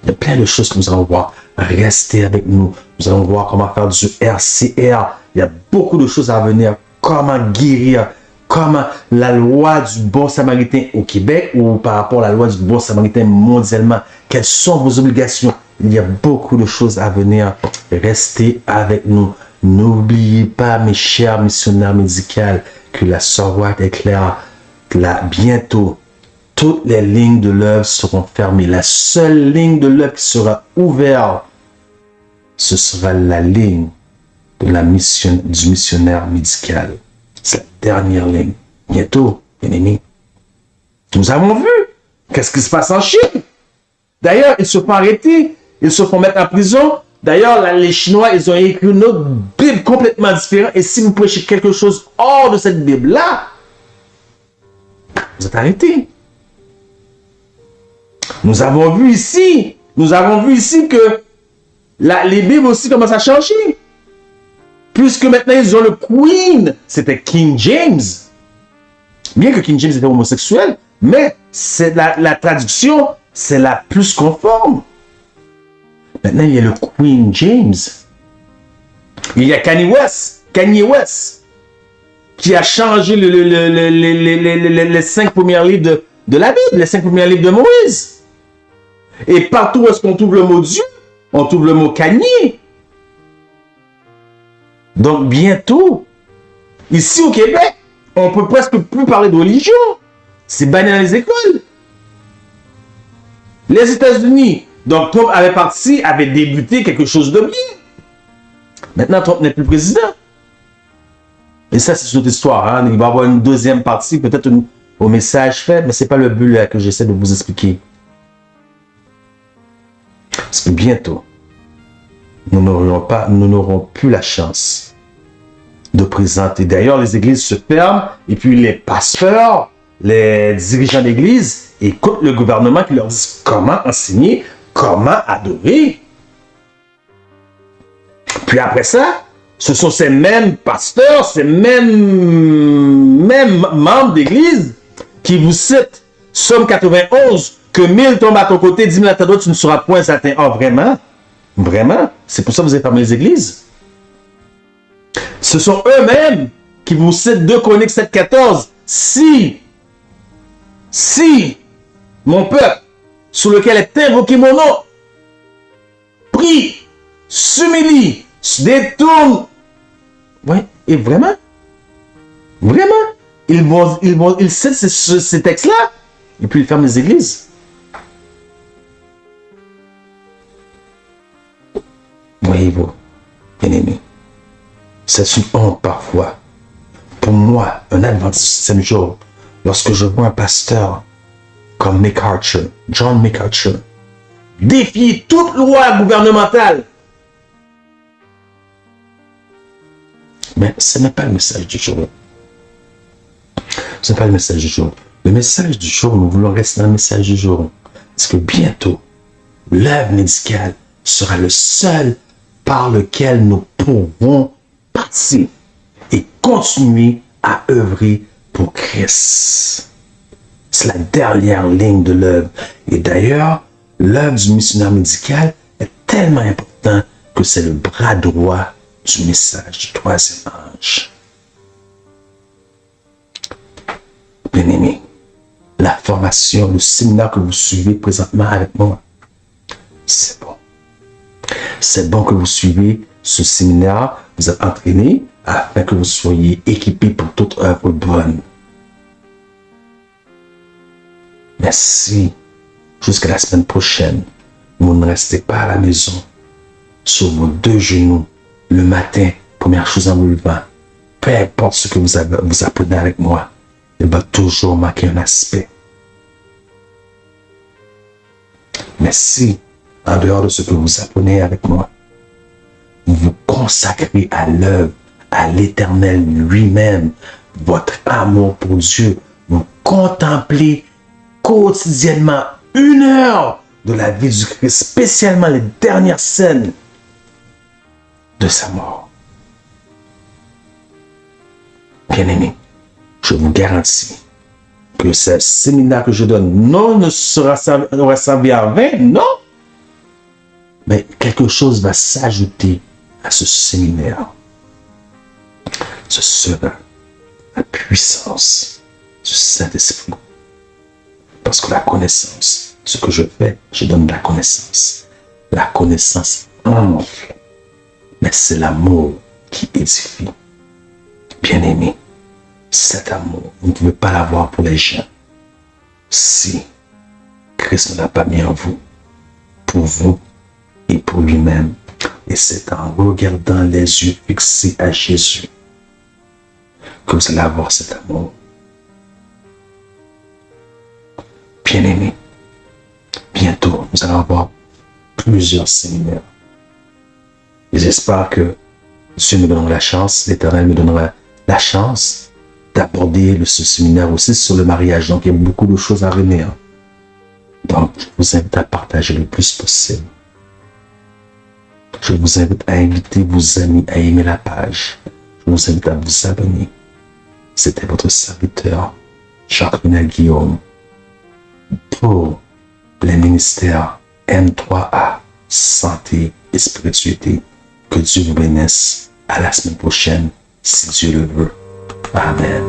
Il y a plein de choses que nous allons voir. Restez avec nous. Nous allons voir comment faire du RCR. Il y a beaucoup de choses à venir. Comment guérir. Comment la loi du bon samaritain au Québec ou par rapport à la loi du bon samaritain mondialement. Quelles sont vos obligations? Il y a beaucoup de choses à venir. Restez avec nous. N'oubliez pas, mes chers missionnaires médicaux, que la Sœur White est claire. Bientôt, toutes les lignes de l'œuvre seront fermées. La seule ligne de l'œuvre qui sera ouverte, ce sera la ligne de du missionnaire médical. C'est la dernière ligne. Bientôt, bien-aimés. Nous avons vu qu'est-ce qui se passe en Chine. D'ailleurs, ils se font arrêter. Ils se font mettre en prison. D'ailleurs, les Chinois, ils ont écrit une autre Bible complètement différente. Et si vous prêchez quelque chose hors de cette Bible-là, vous êtes arrêtés. Nous avons vu ici que les Bibles aussi commencent à changer. Puisque maintenant ils ont le Queen, c'était King James. Bien que King James était homosexuel, mais c'est la traduction, c'est la plus conforme. Maintenant il y a le Queen James. Il y a Kanye West, qui a changé les 5 premiers livres de la Bible, les 5 premiers livres de Moïse. Et partout où est-ce qu'on trouve le mot Dieu, on trouve le mot Kanye. Donc bientôt, ici au Québec, on peut presque plus parler de religion. C'est banni dans les écoles. Les États-Unis, donc Trump avait débuté quelque chose de bien. Maintenant, Trump n'est plus président. Et ça, c'est une autre histoire. Hein? Il va y avoir une deuxième partie, peut-être au message fait, mais ce n'est pas le but là, que j'essaie de vous expliquer. Parce que bientôt, nous n'aurons plus la chance de présenter. D'ailleurs, les églises se ferment et puis les pasteurs, les dirigeants d'église écoutent le gouvernement qui leur dit comment enseigner, comment adorer. Puis après ça, ce sont ces mêmes pasteurs, ces mêmes membres d'église qui vous citent Somme 91, que 1000 tombent à ton côté, 10 000 à ta droite, tu ne seras point atteint. Oh, vraiment? Vraiment? C'est pour ça que vous avez fermé les églises? Ce sont eux-mêmes qui vous citent 2 Chroniques 7,14. Si mon peuple, sous lequel est invoqué mon nom, prie, s'humilie, se détourne. Oui, et vraiment? Ils citent ces textes-là, et puis ils ferment les églises. Voyez-vous, bien-aimés, c'est une honte parfois. Pour moi, un adventiste du 7e jour, lorsque je vois un pasteur comme MacArthur, John MacArthur, défier toute loi gouvernementale. Mais ce n'est pas le message du jour. Ce n'est pas le message du jour. Le message du jour, nous voulons rester dans le message du jour. Parce que bientôt, l'œuvre médicale sera le seul par lequel nous pourrons passer et continuer à œuvrer pour Christ. C'est la dernière ligne de l'œuvre. Et d'ailleurs, l'œuvre du missionnaire médical est tellement importante que c'est le bras droit du message du 3e ange. Bien-aimé, la force formation, le séminaire que vous suivez présentement avec moi. C'est bon. C'est bon que vous suivez ce séminaire. Vous êtes entraîné afin que vous soyez équipés pour toute œuvre bonne. Mais si, jusqu'à la semaine prochaine, vous ne restez pas à la maison, sur vos deux genoux, le matin, première chose en vous levant, peu importe ce que vous apprenez avec moi, il va toujours manquer un aspect. Mais si, en dehors de ce que vous apprenez avec moi, vous vous consacrez à l'œuvre, à l'Éternel lui-même, votre amour pour Dieu, vous contemplez quotidiennement 1 heure de la vie du Christ, spécialement les dernières scènes de sa mort. Bien-aimés, je vous garantis que ce séminaire que je donne non ne sera servi à 20, non, mais quelque chose va s'ajouter à ce séminaire. Ce sera la puissance du Saint-Esprit. Parce que la connaissance, ce que je fais, je donne de la connaissance. La connaissance enfle, mais c'est l'amour qui édifie. Bien-aimé, cet amour, vous ne pouvez pas l'avoir pour les gens si Christ ne l'a pas mis en vous, pour vous et pour lui-même. Et c'est en regardant les yeux fixés à Jésus que vous allez avoir cet amour. Bien-aimé, bientôt, nous allons avoir plusieurs séminaires. Et j'espère que Dieu me donnera la chance, l'Éternel me donnera la chance d'aborder ce séminaire aussi sur le mariage. Donc, il y a beaucoup de choses à venir. Donc, je vous invite à partager le plus possible. Je vous invite à inviter vos amis à aimer la page. Je vous invite à vous abonner. C'était votre serviteur, Jacques-Renal Guillaume, pour les ministères M3A, santé et spiritualité. Que Dieu vous bénisse. À la semaine prochaine, si Dieu le veut. Amen.